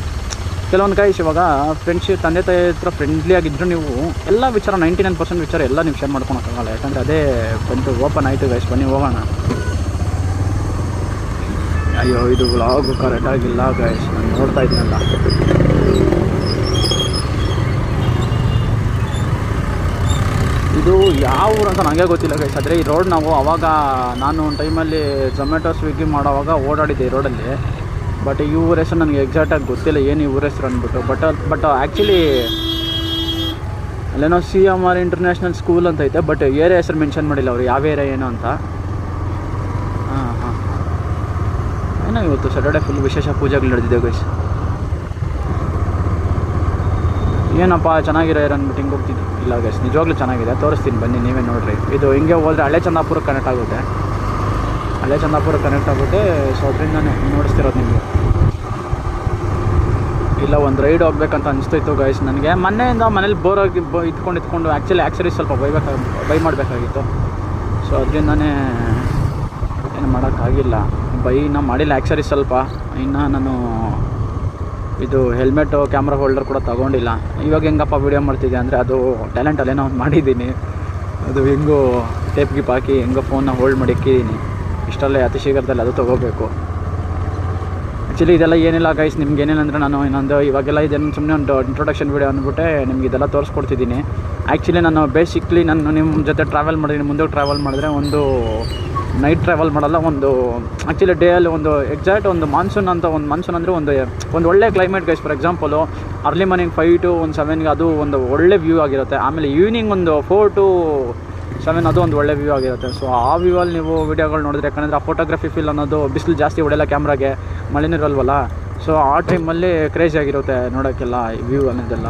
ಕೆಲವೊಂದು ಗೈಸ್ ಇವಾಗ ಫ್ರೆಂಡ್ಶಿಪ್ ತಂದೆ ತಾಯಿ ಹತ್ರ ಫ್ರೆಂಡ್ಲಿ ಆಗಿದ್ದರೂ ನೀವು ಎಲ್ಲ ವಿಚಾರ 99% ವಿಚಾರ ಎಲ್ಲ ನೀವು ಶೇರ್ ಮಾಡ್ಕೊಳಕ್ಕಾಗಲ್ಲ. ಯಾಕಂದರೆ ಅದೇ ಬಂತು ಓಪನ್ ಆಯಿತು ಗೈಸ್. ಬನ್ನಿ ಹೋಗೋಣ. ಅಯ್ಯೋ ಇದು ವ್ಲಾಗು ಕರೆಕ್ಟಾಗಿಲ್ಲ ಗೈಸ್, ನಾನು ನೋಡ್ತಾ ಇದ್ದೀನಲ್ಲ. ಇದು ಯಾವ ಊರು ಅಂತ ನನಗೆ ಗೊತ್ತಿಲ್ಲ ಗೈಸ್. ಆದರೆ ಈ ರೋಡ್ ನಾವು ಅವಾಗ ನಾನು ಒಂದು ಟೈಮಲ್ಲಿ ಝೊಮ್ಯಾಟೊ ಸ್ವಿಗ್ಗಿ ಮಾಡೋವಾಗ ಓಡಾಡಿದ್ದೆ ಈ ರೋಡಲ್ಲಿ. ಬಟ್ ಈ ಊರ ಹೆಸರು ನನಗೆ ಎಕ್ಸಾಕ್ಟಾಗಿ ಗೊತ್ತಿಲ್ಲ ಏನು ಈ ಊರ ಹೆಸರು ಅಂದ್ಬಿಟ್ಟು. ಬಟ್ ಆ್ಯಕ್ಚುಲಿ ಅಲ್ಲೇನೋ CMR ಇಂಟರ್ನ್ಯಾಷನಲ್ ಸ್ಕೂಲ್ ಅಂತ ಐತೆ. ಬಟ್ ಏರಿಯಾ ಹೆಸರು ಮೆನ್ಷನ್ ಮಾಡಿಲ್ಲ ಅವರು ಯಾವ ಏರಿಯಾ ಏನು ಅಂತ. ಏನೋ ಇವತ್ತು ಸ್ಯಾಟರ್ಡೆ ಫುಲ್ ವಿಶೇಷ ಪೂಜೆಗಳು ನಡೆದಿದೆ ಗೈಸ್. ಏನಪ್ಪ ಚೆನ್ನಾಗಿರೋ ಅಂದ್ಬಿಟ್ಟು ಹಿಂಗೆ ಹೋಗ್ತಿದ್ದೆ. ಇಲ್ಲ ಗೈಸ್ ನಿಜವಾಗ್ಲೂ ಚೆನ್ನಾಗಿದೆ, ತೋರಿಸ್ತೀನಿ ಬನ್ನಿ ನೀವೇ ನೋಡಿರಿ. ಇದು ಹಿಂಗೆ ಹೋದರೆ ಹಳೆ ಚಂದಾಪುರಕ್ಕೆ ಕನೆಕ್ಟ್ ಆಗುತ್ತೆ. ಸೊ ಅದರಿಂದನೇ ನೋಡಿಸ್ತಿರೋದು ನಿಮಗೆ. ಇಲ್ಲ ಒಂದು ರೈಡ್ ಹೋಗ್ಬೇಕಂತ ಅನಿಸ್ತಿತ್ತು ಗೈಸ್ ನನಗೆ. ಮೊನ್ನೆಯಿಂದ ಮನೇಲಿ ಬೋರಾಗಿ ಇದ್ಕೊಂಡು ಆ್ಯಕ್ಚುಲಿ ಆ್ಯಕ್ಸರೀಸ್ ಸ್ವಲ್ಪ ಬೈ ಮಾಡಬೇಕಾಗಿತ್ತು. ಸೊ ಅದರಿಂದನೇ ಏನು ಮಾಡೋಕ್ಕಾಗಿಲ್ಲ. ಬೈನ ಮಾಡಿಲ್ಲ ಆ್ಯಕ್ಸರೀಸ್ ಸ್ವಲ್ಪ. ಇನ್ನು ನಾನು ಇದು ಹೆಲ್ಮೆಟು ಕ್ಯಾಮ್ರಾ ಹೋಲ್ಡರ್ ಕೂಡ ತೊಗೊಂಡಿಲ್ಲ. ಇವಾಗ ಹೆಂಗಪ್ಪ ವೀಡಿಯೋ ಮಾಡ್ತಿದ್ದೆ ಅಂದರೆ ಅದು ಟ್ಯಾಲೆಂಟಲ್ಲೇನೋ ಒಂದು ಮಾಡಿದ್ದೀನಿ. ಅದು ಹೆಂಗೋ ಟೇಪ್ ಗಿಪ್ ಹಾಕಿ ಹೆಂಗೋ ಫೋನ್ನ ಹೋಲ್ಡ್ ಮಾಡಿ ಇಕ್ಕಿದ್ದೀನಿ. ಇಷ್ಟಲ್ಲೇ ಅತಿ ಶೀಘ್ರದಲ್ಲಿ ಅದು ತೊಗೋಬೇಕು. ಆ್ಯಕ್ಚುಲಿ ಇದೆಲ್ಲ ಏನಿಲ್ಲ ಗೈಸ್, ನಿಮ್ಗೆ ಏನಿಲ್ಲ ಅಂದರೆ ನಾನು ಇನ್ನೊಂದು ಇವಾಗೆಲ್ಲ ಇದನ್ನು ಸುಮ್ಮನೆ ಒಂದು ಇಂಟ್ರೊಡಕ್ಷನ್ ವೀಡಿಯೋ ಅಂದ್ಬಿಟ್ಟೆ ನಿಮ್ಗೆ ಇದೆಲ್ಲ ತೋರಿಸ್ಕೊಡ್ತಿದ್ದೀನಿ. ಆ್ಯಕ್ಚುಲಿ ನಾನು ಬೇಸಿಕ್ಲಿ ನಾನು ನಿಮ್ಮ ಜೊತೆ ಟ್ರಾವೆಲ್ ಮಾಡಿದ್ದೀನಿ. ಮುಂದೆ ಟ್ರಾವೆಲ್ ಮಾಡಿದ್ರೆ ಒಂದು ನೈಟ್ ಟ್ರಾವೆಲ್ ಮಾಡಲ್ಲ, ಒಂದು ಆ್ಯಕ್ಚುಲಿ ಡೇಯಲ್ಲಿ ಒಂದು ಎಕ್ಸಾಕ್ಟ್ ಒಂದು ಮಾನ್ಸೂನ್ ಅಂತ ಒಂದು ಮಾನ್ಸೂನ್ ಅಂದರೆ ಒಂದು ಒಳ್ಳೆ climate guys. For example early morning 5 to 7ಗೆ ಅದು ಒಂದು ಒಳ್ಳೆ ವ್ಯೂ ಆಗಿರುತ್ತೆ. ಆಮೇಲೆ ಈವ್ನಿಂಗ್ ಒಂದು 4 to 7 ಅದು ಒಂದು ಒಳ್ಳೆ ವ್ಯೂ ಆಗಿರುತ್ತೆ. ಸೊ ಆ ವ್ಯೂವಲ್ಲಿ ನೀವು ವೀಡಿಯೋಗಳು ನೋಡಿದ್ರೆ, ಯಾಕಂದರೆ ಆ ಫೋಟೋಗ್ರಫಿ ಫೀಲ್ ಅನ್ನೋದು ಬಿಸಿಲು ಜಾಸ್ತಿ ಹೊಡೆಯಲ್ಲ ಕ್ಯಾಮ್ರಾಗೆ, ಮಳೆನಿರಲ್ವಲ್ಲ. ಸೊ ಆ ಟೈಮಲ್ಲಿ ಕ್ರೇಜಿ ಆಗಿರುತ್ತೆ ನೋಡೋಕ್ಕೆಲ್ಲ ವ್ಯೂ ಅನ್ನೋದೆಲ್ಲ.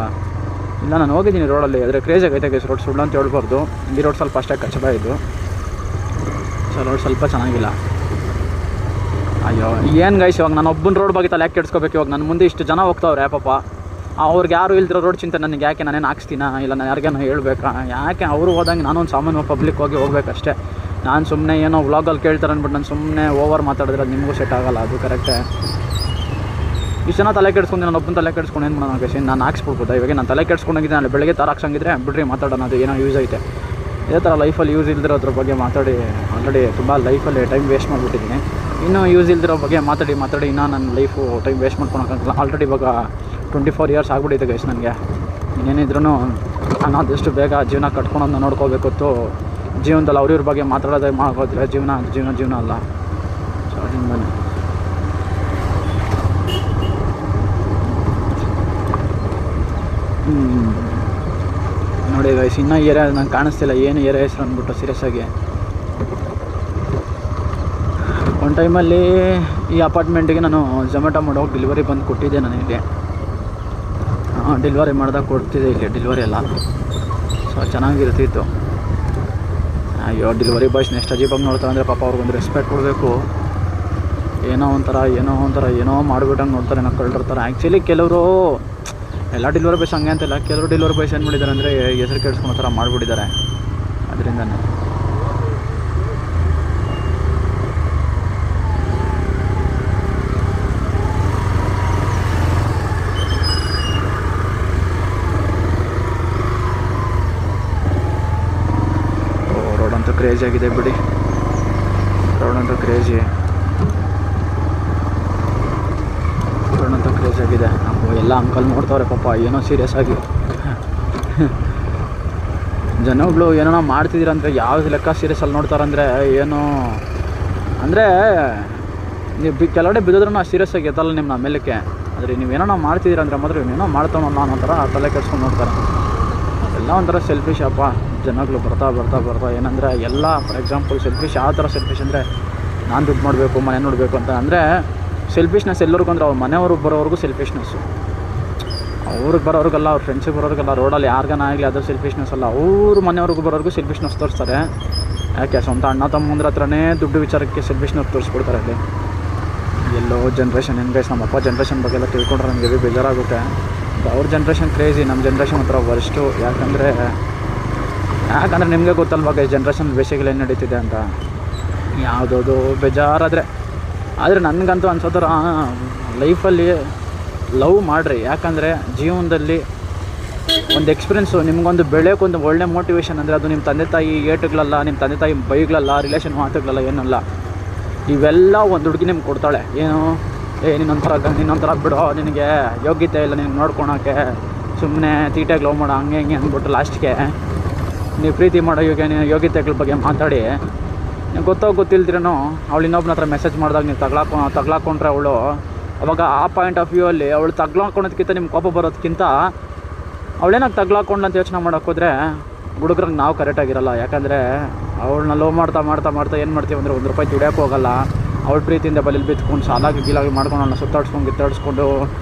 ಇಲ್ಲ ನಾನು ಹೋಗಿದ್ದೀನಿ ರೋಡಲ್ಲಿ, ಆದರೆ ಕ್ರೇಜ್ ಆಗೈತೆ ಗೈಸ್. ರೋಡ್ ಸುಳ್ಳು ಅಂತ ಹೇಳ್ಬಾರ್ದು, ಈ ರೋಡ್ ಸ್ವಲ್ಪ ಅಷ್ಟೇ ಕಚ್ಚಡ ಇದು. ಸೊ ರೋಡ್ ಸ್ವಲ್ಪ ಚೆನ್ನಾಗಿಲ್ಲ. ಅಯ್ಯೋ ಏನು ಗೈಸ್, ಇವಾಗ ನಾನು ಒಬ್ಬನ ರೋಡ್ ಬಗ್ಗೆ ತಲೆ ಯಾಕೆ ಕೆಡ್ಸ್ಕೋಬೇಕು? ಇವಾಗ ನನ್ನ ಮುಂದೆ ಇಷ್ಟು ಜನ ಹೋಗ್ತಾವ್ರೆ ಪಾಪ, ಅವ್ರಿಗೆ ಯಾರು ಇಲ್ದಿರೋ ರೋಡ್ ಚಿಂತೆ ನನಗೆ ಯಾಕೆ? ನಾನೇನು ಹಾಕ್ಸ್ತೀನ? ಇಲ್ಲ ನಾನು ಯಾರಿಗೇನೋ ಹೇಳ್ಬೇಕಾ? ಯಾಕೆ ಅವರು ಹೋದಂಗೆ ನಾನೊಂದು ಸಾಮಾನ್ಯ ಪಬ್ಲಿಕ್ ಹೋಗ್ಬೇಕಷ್ಟೇ. ನಾನು ಸುಮ್ಮನೆ ಏನೋ ವ್ಲಾಗಲ್ಲಿ ಕೇಳ್ತಾರೆ ಅಂದ್ಬಿಟ್ಟು ನಾನು ಸುಮ್ಮನೆ ಓವರ್ ಮಾತಾಡಿದ್ರೆ ಅದು ನಿಮಗೂ ಸೆಟ್ ಆಗೋಲ್ಲ, ಅದು ಕರೆಕ್ಟೇ. ಇಷ್ಟು ಜನ ತಲೆ ಕೆಡ್ಸ್ಕೊಂಡು ನಾನು ಒಬ್ಬನ ತಲೆ ಕೆಡ್ಸ್ಕೊಂಡು ಏನು ಮಾಡೋಣ ಗೈಸ್? ನಾನು ಹಾಕ್ಸ್ಬಿಡ್ಬೋದಾ? ಇವಾಗ ನಾನು ತಲೆ ಕೆಡ್ಸ್ಕೊಂಡೋಗಿದ್ದೆ, ನಾಳೆ ಬೆಳಗ್ಗೆ ತಾರು ಹಾಕ್ಸಂಗಿದ್ರೆ ಬಿಡ್ರಿ ಮಾತಾಡೋಣ, ಅದು ಏನೋ ಯೂಸ್ ಐತೆ. ಇದೇ ಥರ ಲೈಫಲ್ಲಿ ಯೂಸ್ ಇಲ್ದಿರೋದ್ರ ಬಗ್ಗೆ ಮಾತಾಡಿ ಆಲ್ರೆಡಿ ತುಂಬ ಲೈಫಲ್ಲಿ ಟೈಮ್ ವೇಸ್ಟ್ ಮಾಡಿಬಿಟ್ಟಿದ್ದೀನಿ. ಇನ್ನೂ ಯೂಸ್ ಇಲ್ದಿರೋ ಬಗ್ಗೆ ಮಾತಾಡಿ ಇನ್ನೂ ನನ್ನ ಲೈಫು ಟೈಮ್ ವೇಸ್ಟ್ ಮಾಡ್ಕೊಳಕ್ಕಾಗಲ್ಲ. ಆಲ್ರೆಡಿ ಇವಾಗ 24 years ಆಗ್ಬಿಟ್ಟಿದೆ ಗೈಸ್ ನನಗೆ. ಇನ್ನೇನಿದ್ರೂ ನಾನು ಆದಷ್ಟು ಬೇಗ ಜೀವನ ಕಟ್ಕೊಳೋದನ್ನ ನೋಡ್ಕೋಬೇಕಿತ್ತು. ಜೀವನದಲ್ಲಿ ಅವ್ರಿವ್ರ ಬಗ್ಗೆ ಮಾತಾಡೋದೇ ಮಾಡೋದ್ರೆ ಜೀವನ ಅಲ್ಲ. ಸೊ ಅದರಿಂದನೇ ನೋಡಿ ಗೈಸ್, ಇನ್ನೂ ಏರಿಯಾ ನಂಗೆ ಕಾಣಿಸ್ತಿಲ್ಲ, ಏನು ಏರಿಯಾ ಹೆಸರು ಅಂದ್ಬಿಟ್ಟು ಸೀರಿಯಸ್ ಆಗಿ. ಒಂದು ಟೈಮಲ್ಲಿ ಈ ಅಪಾರ್ಟ್ಮೆಂಟಿಗೆ ನಾನು ಝೊಮ್ಯಾಟೊ ಮಾಡೋಗಿ ಡೆಲಿವರಿ ಬಂದು ಕೊಟ್ಟಿದ್ದೆ. ನನಗೆ ಡೆಲಿವರಿ ಮಾಡಿದಾಗ ಕೊಡ್ತಿದ್ದೆ ಇಲ್ಲಿ ಡೆಲಿವರಿ ಎಲ್ಲ. ಸೊ ಚೆನ್ನಾಗಿರ್ತಿತ್ತು. ಅಯ್ಯೋ ಡೆಲಿವರಿ ಬಾಯ್ಸ್ನ ಎಷ್ಟು ಅಜೀಬಾಗಿ ನೋಡ್ತಾರೆ ಅಂದರೆ ಪಾಪ ಅವ್ರಿಗೊಂದು ರೆಸ್ಪೆಕ್ಟ್ ಕೊಡಬೇಕು. ಏನೋ ಒಂಥರ ಮಾಡಿಬಿಟ್ಟಂಗೆ ನೋಡ್ತಾರೆ, ಏನೋ ಕಳ್ಳಿರ್ತಾರೆ. ಆ್ಯಕ್ಚುಲಿ ಕೆಲವರು ಎಲ್ಲ ಡೆಲಿವರಿ ಬಾಯ್ಸ್ ಹಂಗೆ ಅಂತಿಲ್ಲ, ಕೆಲವರು ಡೆಲಿವರಿ ಬಾಯ್ಸ್ ಏನು ಮಾಡಿದ್ದಾರೆ ಅಂದರೆ ಹೆಸರು ಕೇಳಿಸ್ಕೊಳೋ ಥರ ಮಾಡಿಬಿಟ್ಟಿದ್ದಾರೆ. ಅದರಿಂದನೇ ರೋಡ್ ಅಂತೂ ಕ್ರೇಜಿ ಆಗಿದೆ ಬಿಡಿ, ರೋಡ್ ಅಂತೂ ಕ್ರೇಜಿ ಆಗಿದೆ. ಎಲ್ಲ ಅಂಕಲ್ ನೋಡ್ತಾವ್ರೆ ಪಾಪ, ಏನೋ ಸೀರಿಯಸ್ ಆಗಿ. ಜನಗಳು ಏನೋ ಮಾಡ್ತಿದ್ದೀರ ಅಂದರೆ ಯಾವ್ದು ಲೆಕ್ಕ ಸೀರಿಯಸ್ಸಲ್ಲಿ ನೋಡ್ತಾರಂದರೆ ಏನೋ ಅಂದರೆ ನೀವು ಕೆಲವಡೆ ಬಿದ್ದೋದ್ರೂ ಸೀರಿಯಸ್ ಆಗಿ ಎತ್ತಲ್ಲ ನಿಮ್ಮ ಮೇಲಕ್ಕೆ. ಆದರೆ ನೀವೇನೋ ಮಾಡ್ತಿದ್ದೀರ ಅಂದರೆ ಮಾತ್ರ ಏನೋ ಮಾಡ್ತಾವಲ್ಲ ಅನ್ನೋ ಥರ ತಲೆ ಕೆಡ್ಸ್ಕೊಂಡು ನೋಡ್ತಾರೆ. ಎಲ್ಲ ಒಂಥರ ಸೆಲ್ಫಿಶ್ ಅಪ್ಪ ಜನಗಳು ಬರ್ತಾ ಏನಂದರೆ ಎಲ್ಲ ಫಾರ್ ಎಕ್ಸಾಂಪಲ್ ಸೆಲ್ಫಿಶ್. ಯಾವ ಥರ ಸೆಲ್ಫಿಶ್ ಅಂದರೆ ನಾನು ದುಡ್ಡು ಮಾಡಬೇಕು, ಮನೆ ನೋಡಬೇಕು ಅಂತ. ಅಂದರೆ ಸೆಲ್ಫಿಶ್ನೆಸ್ ಎಲ್ಲರಿಗೂ ಅಂದರೆ ಅವ್ರ ಮನೆಯವ್ರಿಗೆ ಬರೋವ್ರಿಗೂ ಸೆಲ್ಫಿಶ್ನೆಸ್ಸು, ಅವ್ರಿಗೆ ಬರೋರಿಗೆಲ್ಲ, ಅವ್ರ ಫ್ರೆಂಡ್ಸಿಗೆ ಬರೋರಿಗೆಲ್ಲ, ರೋಡಲ್ಲಿ ಯಾರಿಗಾನ ಆಗಲಿ ಅದು ಸೆಲ್ಫಿಶ್ನೆಸ್ ಅಲ್ಲ. ಅವ್ರ ಮನೆಯವ್ರಿಗೂ ಬರೋರಿಗೂ ಸೆಲ್ಫಿಶ್ನೆಸ್ ತೋರಿಸ್ತಾರೆ. ಯಾಕೆ ಸ್ವಂತ ಅಣ್ಣ ತಮ್ಮಂದ್ರ ಹತ್ರನೇ ದುಡ್ಡು ವಿಚಾರಕ್ಕೆ ಸೆಲ್ಫಿಶ್ನೆಸ್ ತೋರಿಸ್ಬಿಡ್ತಾರೆ ಅಲ್ಲಿ. ಎಲ್ಲೋ ಜನ್ರೇಷನ್ ಏನು ಗೈಸ್, ನಮ್ಮಪ್ಪ ಜನ್ರೇಷನ್ ಬಗ್ಗೆ ಎಲ್ಲ ತಿಳ್ಕೊಂಡ್ರೆ ನನಗೆ ಬೇಜಾರಾಗುತ್ತೆ. ಅವ್ರ ಜನ್ರೇಷನ್ ಕ್ರೇಜಿ, ನಮ್ಮ ಜನ್ರೇಷನ್ ಹತ್ರ ವರ್ಸ್ಟು. ಯಾಕಂದರೆ ನಿಮಗೆ ಗೊತ್ತಲ್ವ ಗೈಸ್ ಜನ್ರೇಷನ್ ಬೇಸಿಗೆಲ್ಲ ಏನು ನಡೀತಿದೆ ಅಂತ. ಯಾವುದೋ ಬೇಜಾರಾದರೆ ಆದರೆ ನನಗಂತೂ ಅನ್ಸೋತರ ಲೈಫಲ್ಲಿ ಲವ್ ಮಾಡಿರಿ. ಯಾಕಂದರೆ ಜೀವನದಲ್ಲಿ ಒಂದು ಎಕ್ಸ್ಪೀರಿಯೆನ್ಸು ನಿಮಗೊಂದು ಬೆಳೆಯೋಕ್ಕೊಂದು ಒಳ್ಳೆ ಮೋಟಿವೇಶನ್ ಅಂದರೆ ಅದು ನಿಮ್ಮ ತಂದೆ ತಾಯಿ ಏಟುಗಳಲ್ಲ, ನಿಮ್ಮ ತಂದೆ ತಾಯಿ ಬೈಗಳಲ್ಲ, ರಿಲೇಷನ್ ಮಾತುಗಳಲ್ಲ, ಏನಲ್ಲ. ಇವೆಲ್ಲ ಒಂದು ಹುಡುಗಿ ನಿಮ್ಗೆ ಕೊಡ್ತಾಳೆ. ಏನು ನಿನ್ನೊಂಥರ ಬಿಡೋ, ನಿನಗೆ ಯೋಗ್ಯತೆ ಇಲ್ಲ ನಿನಗೆ ನೋಡ್ಕೊಳೋಕ್ಕೆ, ಸುಮ್ಮನೆ ತೀಟಾಗಿ ಲವ್ ಮಾಡೋ ಹಂಗೆ ಅಂದ್ಬಿಟ್ಟು ಲಾಸ್ಟ್ಗೆ ನೀವು ಪ್ರೀತಿ ಮಾಡೋ ಯೋಗ್ಯತೆಗಳ ಬಗ್ಗೆ ಮಾತಾಡಿ ಗೊತ್ತಿಲ್ದಿರೇನೋ ಅವಳು ಇನ್ನೊಬ್ಬನ ಹತ್ರ ಮೆಸೇಜ್ ಮಾಡಿದಾಗ ನೀವು ತಗ್ಲಾಕೊಂಡ್ರೆ ಅವಳು ಅವಾಗ ಆ ಪಾಯಿಂಟ್ ಆಫ್ ವ್ಯೂ ಅಲ್ಲಿ ಅವಳು ತಗ್ಲಾಕೊಳೋದಕ್ಕಿಂತ ನಿಮ್ಮ ಕೋಪ ಬರೋದಕ್ಕಿಂತ ಅವಳೇನಾಗಿ ತಗ್ಲಾಕೊಂಡು ಅಂತ ಯೋಚನೆ ಮಾಡೋಕ್ಕೋದ್ರೆ ಹುಡುಗ್ರಿಗೆ ನಾವು ಕರೆಕ್ಟಾಗಿರಲ್ಲ. ಯಾಕಂದರೆ ಅವಳನ್ನ ಲವ್ ಮಾಡ್ತಾ ಏನು ಮಾಡ್ತೀವಿ ಅಂದರೆ ₹1 ದುಡಿಯೋಕ್ಕೆ ಹೋಗಲ್ಲ. ಅವಳ ಪ್ರೀತಿಯಿಂದ ಬಲಿಲಿ ಬಿತ್ಕೊಂಡು ಸಾಲಾಗಿ ಗೀಲಾಗಿ ಮಾಡ್ಕೊಂಡು ಅವಳನ್ನ ಸುತ್ತಾಡಿಸ್ಕೊಂಡು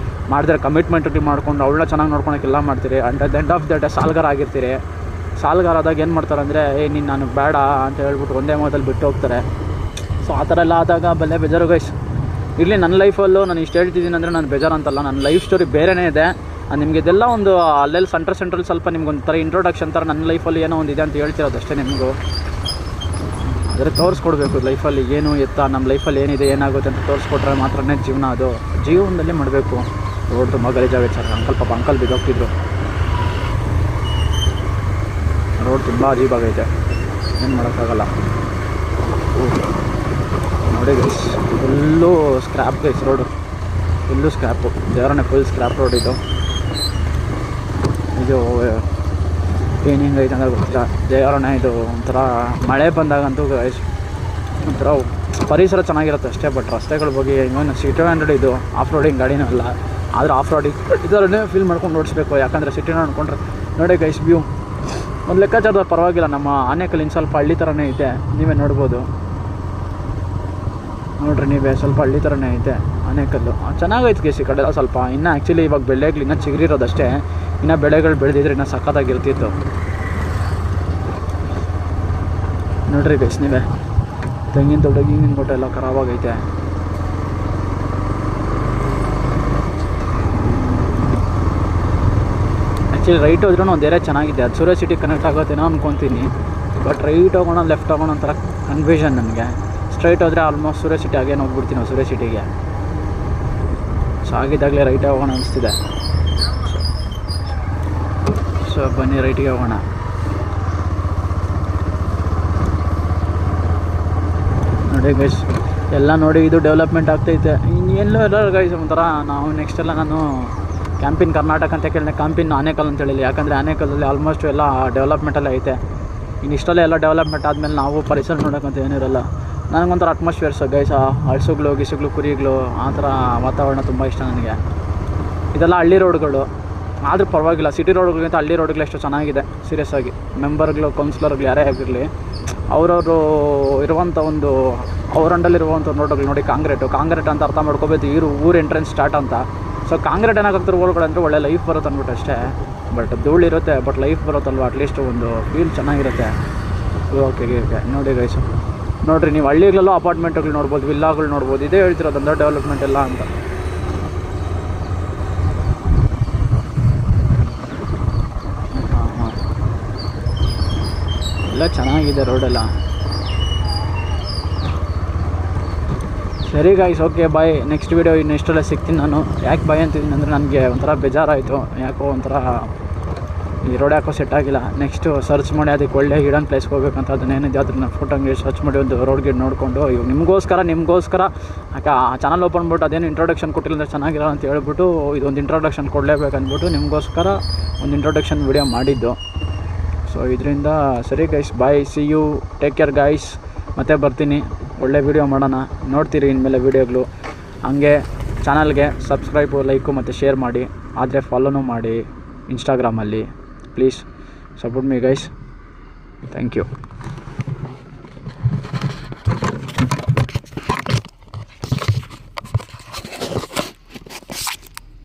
ಮಾಡಿದ್ರೆ ಕಮಿಟ್ಮೆಂಟ್ ಮಾಡ್ಕೊಂಡು ಅವಳನ್ನ ಚೆನ್ನಾಗಿ ನೋಡ್ಕೊಳಕ್ಕೆಲ್ಲ ಮಾಡ್ತೀರಿ. At the end of the day ಸಾಲ್ಗಾರ ಆಗಿರ್ತೀರಿ. ಸಾಲ್ಗಾರ ಆದಾಗ ಏನು ಮಾಡ್ತಾರೆ ಅಂದರೆ ನೀನು ನಾನು ಬೇಡ ಅಂತ ಹೇಳ್ಬಿಟ್ಟು ಒಂದೇ ಮಾತಲ್ಲಿ ಬಿಟ್ಟು ಹೋಗ್ತಾರೆ. ಸೊ ಆ ಥರ ಎಲ್ಲ ಆದಾಗ ಬೇಜಾರು ಗೈಸ್. ಇರಲಿ ನನ್ನ ಲೈಫಲ್ಲೂ ನಾನು ಇಷ್ಟು ಹೇಳ್ತಿದ್ದೀನಿ ಅಂದರೆ ನಾನು ಬೇಜಾರು ಅಂತಲ್ಲ, ನನ್ನ ಲೈಫ್ ಸ್ಟೋರಿ ಬೇರೆಯೇ ಇದೆ. ನಿಮಗೆ ಇದೆಲ್ಲ ಒಂದು ಅಲ್ಲೆಲ್ಲಿ ಸೆಂಟ್ರಲ್ ಸ್ವಲ್ಪ ನಿಮ್ಗೊಂಥರ ಇಂಟ್ರೊಡಕ್ಷನ್ ಥರ ನನ್ನ ಲೈಫಲ್ಲಿ ಏನೋ ಒಂದು ಇದೆ ಅಂತ ಹೇಳ್ತಿರೋದಷ್ಟೇ ನಿಮಗೂ. ಆದರೆ ತೋರಿಸ್ಕೊಡ್ಬೇಕು ಲೈಫಲ್ಲಿ ಏನು ಎತ್ತ, ನಮ್ಮ ಲೈಫಲ್ಲಿ ಏನಿದೆ ಏನಾಗುತ್ತೆ ಅಂತ ತೋರಿಸ್ಕೊಟ್ರೆ ಮಾತ್ರನೇ ಜೀವನ. ಅದು ಜೀವನದಲ್ಲಿ ಮಾಡಬೇಕು. ರೋಡ್ ತುಂಬ ಗಲೀಜಾಗೈತೆ ಸರ್. ಅಂಕಲ್ ಪಾಪ ಅಂಕಲ್ ಬಿದ್ದೋಗ್ತಿದ್ರು. ರೋಡ್ ತುಂಬ ಅಜೀಬಾಗೈತೆ, ಏನು ಮಾಡೋಕ್ಕಾಗಲ್ಲ. ನೋಡಿ guys, full scrap guys, road full scrap. ದೇವರನ್ನೇ ಫುಲ್ ಸ್ಕ್ರ್ಯಾಪ್ ರೋಡ್ ಇದು ಏನಿಂಗ್ ಐತೆ ಅಂದರೆ ಗೊತ್ತಿಲ್ಲ. ದೇವರನ್ನೇ ಇದು ಒಂಥರ ಮಳೆ ಬಂದಾಗಂತೂ ಗೈಸ್ ಒಂಥರ ಪರಿಸರ ಚೆನ್ನಾಗಿರುತ್ತೆ ಅಷ್ಟೇ. ಬಟ್ ರಸ್ತೆಗಳ ಬಗ್ಗೆ ಇನ್ನೊಂದು ಸಿಟಿ 100 ಇದು ಆಫ್ ರೋಡಿಂಗ್ ಗಾಡಿನೂ ಅಲ್ಲ, ಆದರೆ ಆಫ್ ರೋಡಿಂಗ್ ಇದರನ್ನೇ ಫೀಲ್ ಮಾಡ್ಕೊಂಡು ಓಡಿಸ್ಬೇಕು. ಯಾಕಂದರೆ ಸಿಟಿನ ನೋಡ್ಕೊಂಡ್ರೆ ನೋಡಿ ಗೈಸ್ ವ್ಯೂ ಒಂದು ಲೆಕ್ಕಾಚಾರದಲ್ಲಿ ಪರವಾಗಿಲ್ಲ. ನಮ್ಮ ಆನೇಕಲ್ ಇನ್ನು ಸ್ವಲ್ಪ ಹಳ್ಳಿ ಥರನೇ ಐತೆ, ನೀವೇ ನೋಡ್ಬೋದು. ನೋಡ್ರಿ ನೀವೇ, ಸ್ವಲ್ಪ ಹಳ್ಳಿ ಥರನೇ ಐತೆ ಆನೇಕಲ್ಲು. ಚೆನ್ನಾಗೈತೆ ಗೈಸ್ ಈ ಕಡೆ ಎಲ್ಲ ಸ್ವಲ್ಪ. ಇನ್ನೂ ಆ್ಯಕ್ಚುಲಿ ಇವಾಗ ಬೆಳೆಗಳು ಇನ್ನೂ ಚಿಗುರಿರೋದಷ್ಟೇ, ಇನ್ನೂ ಬೆಳೆಗಳು ಬೆಳೆದಿದ್ರೆ ಇನ್ನೂ ಸಖತ್ತಾಗಿರ್ತಿತ್ತು. ನೋಡ್ರಿ ಗೈಸ್ ನೀವೇ, ತೆಂಗಿನ ತೋಟ ಹಿಂಗಿನ ತೋಟ ಎಲ್ಲ ಖರಾಬಾಗೈತೆ. ಆ್ಯಕ್ಚುಲಿ ರೈಟ್ ಹೋದ್ರೂ ಒಂದು ಏರಿಯಾ ಚೆನ್ನಾಗಿದೆ, ಅದು ಸೂರ್ಯ ಸಿಟಿ ಕನೆಕ್ಟ್ ಆಗುತ್ತೇನೋ ಅಂದ್ಕೊತೀನಿ. ಬಟ್ ರೈಟ್ ಹೋಗೋಣ ಲೆಫ್ಟ್ ಹೋಗೋಣ ಒಂಥರ ಕನ್ಫ್ಯೂಷನ್ ನನಗೆ. ಸ್ಟ್ರೈಟ್ ಹೋದರೆ ಆಲ್ಮೋಸ್ಟ್ ಸೂರ್ಯ ಸಿಟಿ ಆಗೇನು ಹೋಗ್ಬಿಡ್ತೀನಿ ನಾವು ಸೂರ್ಯ ಸಿಟಿಗೆ. ಸೊ ಆಗಿದ್ದಾಗಲೇ ರೈಟೇ ಹೋಗೋಣ ಅನಿಸ್ತಿದೆ. ಸೊ ಬನ್ನಿ ರೈಟಿಗೆ ಹೋಗೋಣ. ನೋಡಿ ಗೈಸ್ ಎಲ್ಲ ನೋಡಿ, ಇದು ಡೆವಲಪ್ಮೆಂಟ್ ಆಗ್ತೈತೆ. ಇನ್ನೆಲ್ಲೋ ಎಲ್ಲ ಗೈಸ್ ಒಂಥರ ನಾವು ನೆಕ್ಸ್ಟ್ ಎಲ್ಲ ನಾನು ಕ್ಯಾಂಪಿನ್ ಕರ್ನಾಟಕ ಅಂತ ಕೇಳಿದೆ, ಕ್ಯಾಂಪಿನ್ ಆನೇಕಲ್ ಅಂತ ಹೇಳಿಲ್ಲ. ಯಾಕಂದರೆ ಆನೇಕಲ್ಲಲ್ಲಿ ಆಲ್ಮೋಸ್ಟ್ ಎಲ್ಲ ಡೆವಲಪ್ಮೆಂಟೆಲ್ಲ ಐತೆ. ಇನ್ನು ಇಷ್ಟಲ್ಲೇ ಎಲ್ಲ ಡೆವಲಪ್ಮೆಂಟ್ ಆದಮೇಲೆ ನಾವು ಪರಿಸರ ನೋಡೋಕ್ಕಂತ ಏನಿರಲ್ಲ. ನನಗೊಂಥರ ಅಟ್ಮಾಸ್ಫಿಯರ್ಸ್ ಗೈಸ್, ಹಳ್ಸುಗಳು ಗಿಸುಗಳು ಕುರಿಗಳು ಆ ಥರ ವಾತಾವರಣ ತುಂಬ ಇಷ್ಟ ನನಗೆ. ಇದೆಲ್ಲ ಹಳ್ಳಿ ರೋಡ್ಗಳು, ಆದರೂ ಪರವಾಗಿಲ್ಲ. ಸಿಟಿ ರೋಡ್ಗಳಿಗಿಂತ ಹಳ್ಳಿ ರೋಡ್ಗಳು ಎಷ್ಟು ಚೆನ್ನಾಗಿದೆ ಸೀರಿಯಸ್ ಆಗಿ. ಮೆಂಬರ್ಗಳು ಕೌನ್ಸಿಲರ್ಗಳು ಯಾರೇ ಆಗಿರಲಿ, ಅವರವರು ಇರುವಂಥ ಒಂದು ಅವ್ರ ಅಂಡಲ್ಲಿರುವಂಥ ರೋಡ್ಗಳು ನೋಡಿ. ಕಾಂಕ್ರೀಟ್ ಅಂತ ಅರ್ಥ ಮಾಡ್ಕೋಬೇಕು, ಊರು ಎಂಟ್ರೆನ್ಸ್ ಸ್ಟಾರ್ಟ್ ಅಂತ. ಸೊ ಕಾಂಕ್ರೀಟ್ ಏನಾಗ್ತಾರೆ ರೋಡ್ಗಳು ಅಂದರೆ ಒಳ್ಳೆ ಲೈಫ್ ಬರುತ್ತೆ ಅಂದ್ಬಿಟ್ಟು ಅಷ್ಟೇ. ಬಟ್ ಧೂಳಿರುತ್ತೆ, ಬಟ್ ಲೈಫ್ ಬರುತ್ತಲ್ವ, ಅಟ್ಲೀಸ್ಟ್ ಒಂದು ಫೀಲ್ ಚೆನ್ನಾಗಿರುತ್ತೆ. ಓಕೆ ನೋಡಿ ಗೈಸು, ನೋಡಿರಿ ನೀವು ಹಳ್ಳಿಗಳಲ್ಲೂ ಅಪಾರ್ಟ್ಮೆಂಟ್ಗಳು ನೋಡ್ಬೋದು, ವಿಲ್ಲಾಗಳು ನೋಡ್ಬೋದು. ಇದೇ ಹೇಳ್ತಿರೋದು ಅಂದರೆ ಡೆವಲಪ್ಮೆಂಟ್ ಎಲ್ಲ ಅಂತ. ಎಲ್ಲ ಚೆನ್ನಾಗಿದೆ ರೋಡೆಲ್ಲ. ಸರಿ guys, okay bye. Next video ಇನ್ನೆಷ್ಟೆಲ್ಲ ಸಿಗ್ತೀನಿ ನಾನು. ಯಾಕೆ ಬಾಯ್ ಅಂತಿದ್ದೀನಿ ಅಂದರೆ ನನಗೆ ಒಂಥರ ಬೇಜಾರಾಯಿತು, ಯಾಕೋ ಒಂಥರ ಈ ರೋಡ್ ಯಾಕೋ ಸೆಟ್ ಆಗಿಲ್ಲ. ನೆಕ್ಸ್ಟು ಸರ್ಚ್ ಮಾಡಿ ಅದಕ್ಕೆ ಒಳ್ಳೆ ಹಿಡನ್ ಪ್ಲೇಸ್ಗೆ ಹೋಗ್ಬೇಕಂತ ಅದನ್ನೇನಿದೆ ಅದನ್ನು ಫೋಟೋ ಹಂಗೆ ಸರ್ಚ್ ಮಾಡಿ ಒಂದು ರೋಡ್ ಗೀಡ್ ನೋಡಿಕೊಂಡು ಇವಾಗ ನಿಮಗೋಸ್ಕರ ಯಾಕೆ ಆ ಚಾನಲ್ ಓಪನ್ ಮಾಡ್ಬಿಟ್ಟು ಅದೇನು ಇಂಟ್ರೊಡಕ್ಷನ್ ಕೊಟ್ಟಿಲ್ಲ ಅಂದರೆ ಚೆನ್ನಾಗಿರೋ ಅಂತ ಹೇಳ್ಬಿಟ್ಟು ಇದೊಂದು ಇಂಟ್ರೊಡಕ್ಷನ್ ಕೊಡಲೇಬೇಕಂದ್ಬಿಟ್ಟು ನಿಮಗೋಸ್ಕರ ಒಂದು ಇಂಟ್ರೊಡಕ್ಷನ್ ವಿಡಿಯೋ ಮಾಡಿದ್ದು. ಸೊ ಇದರಿಂದ ಸರಿ guys, bye, see you, take care guys. ಮತ್ತೆ ಬರ್ತೀನಿ, ಒಳ್ಳೆ ವೀಡಿಯೋ ಮಾಡೋಣ. ನೋಡ್ತೀರಿ ಇನ್ಮೇಲೆ ವೀಡಿಯೋಗಳು. ಹಂಗೆ ಚಾನಲ್ಗೆ ಸಬ್ಸ್ಕ್ರೈಬು, ಲೈಕು ಮತ್ತು ಶೇರ್ ಮಾಡಿ. ಆದರೆ ಫಾಲೋನೂ ಮಾಡಿ ಇನ್ಸ್ಟಾಗ್ರಾಮಲ್ಲಿ. Please support me guys. Thank you.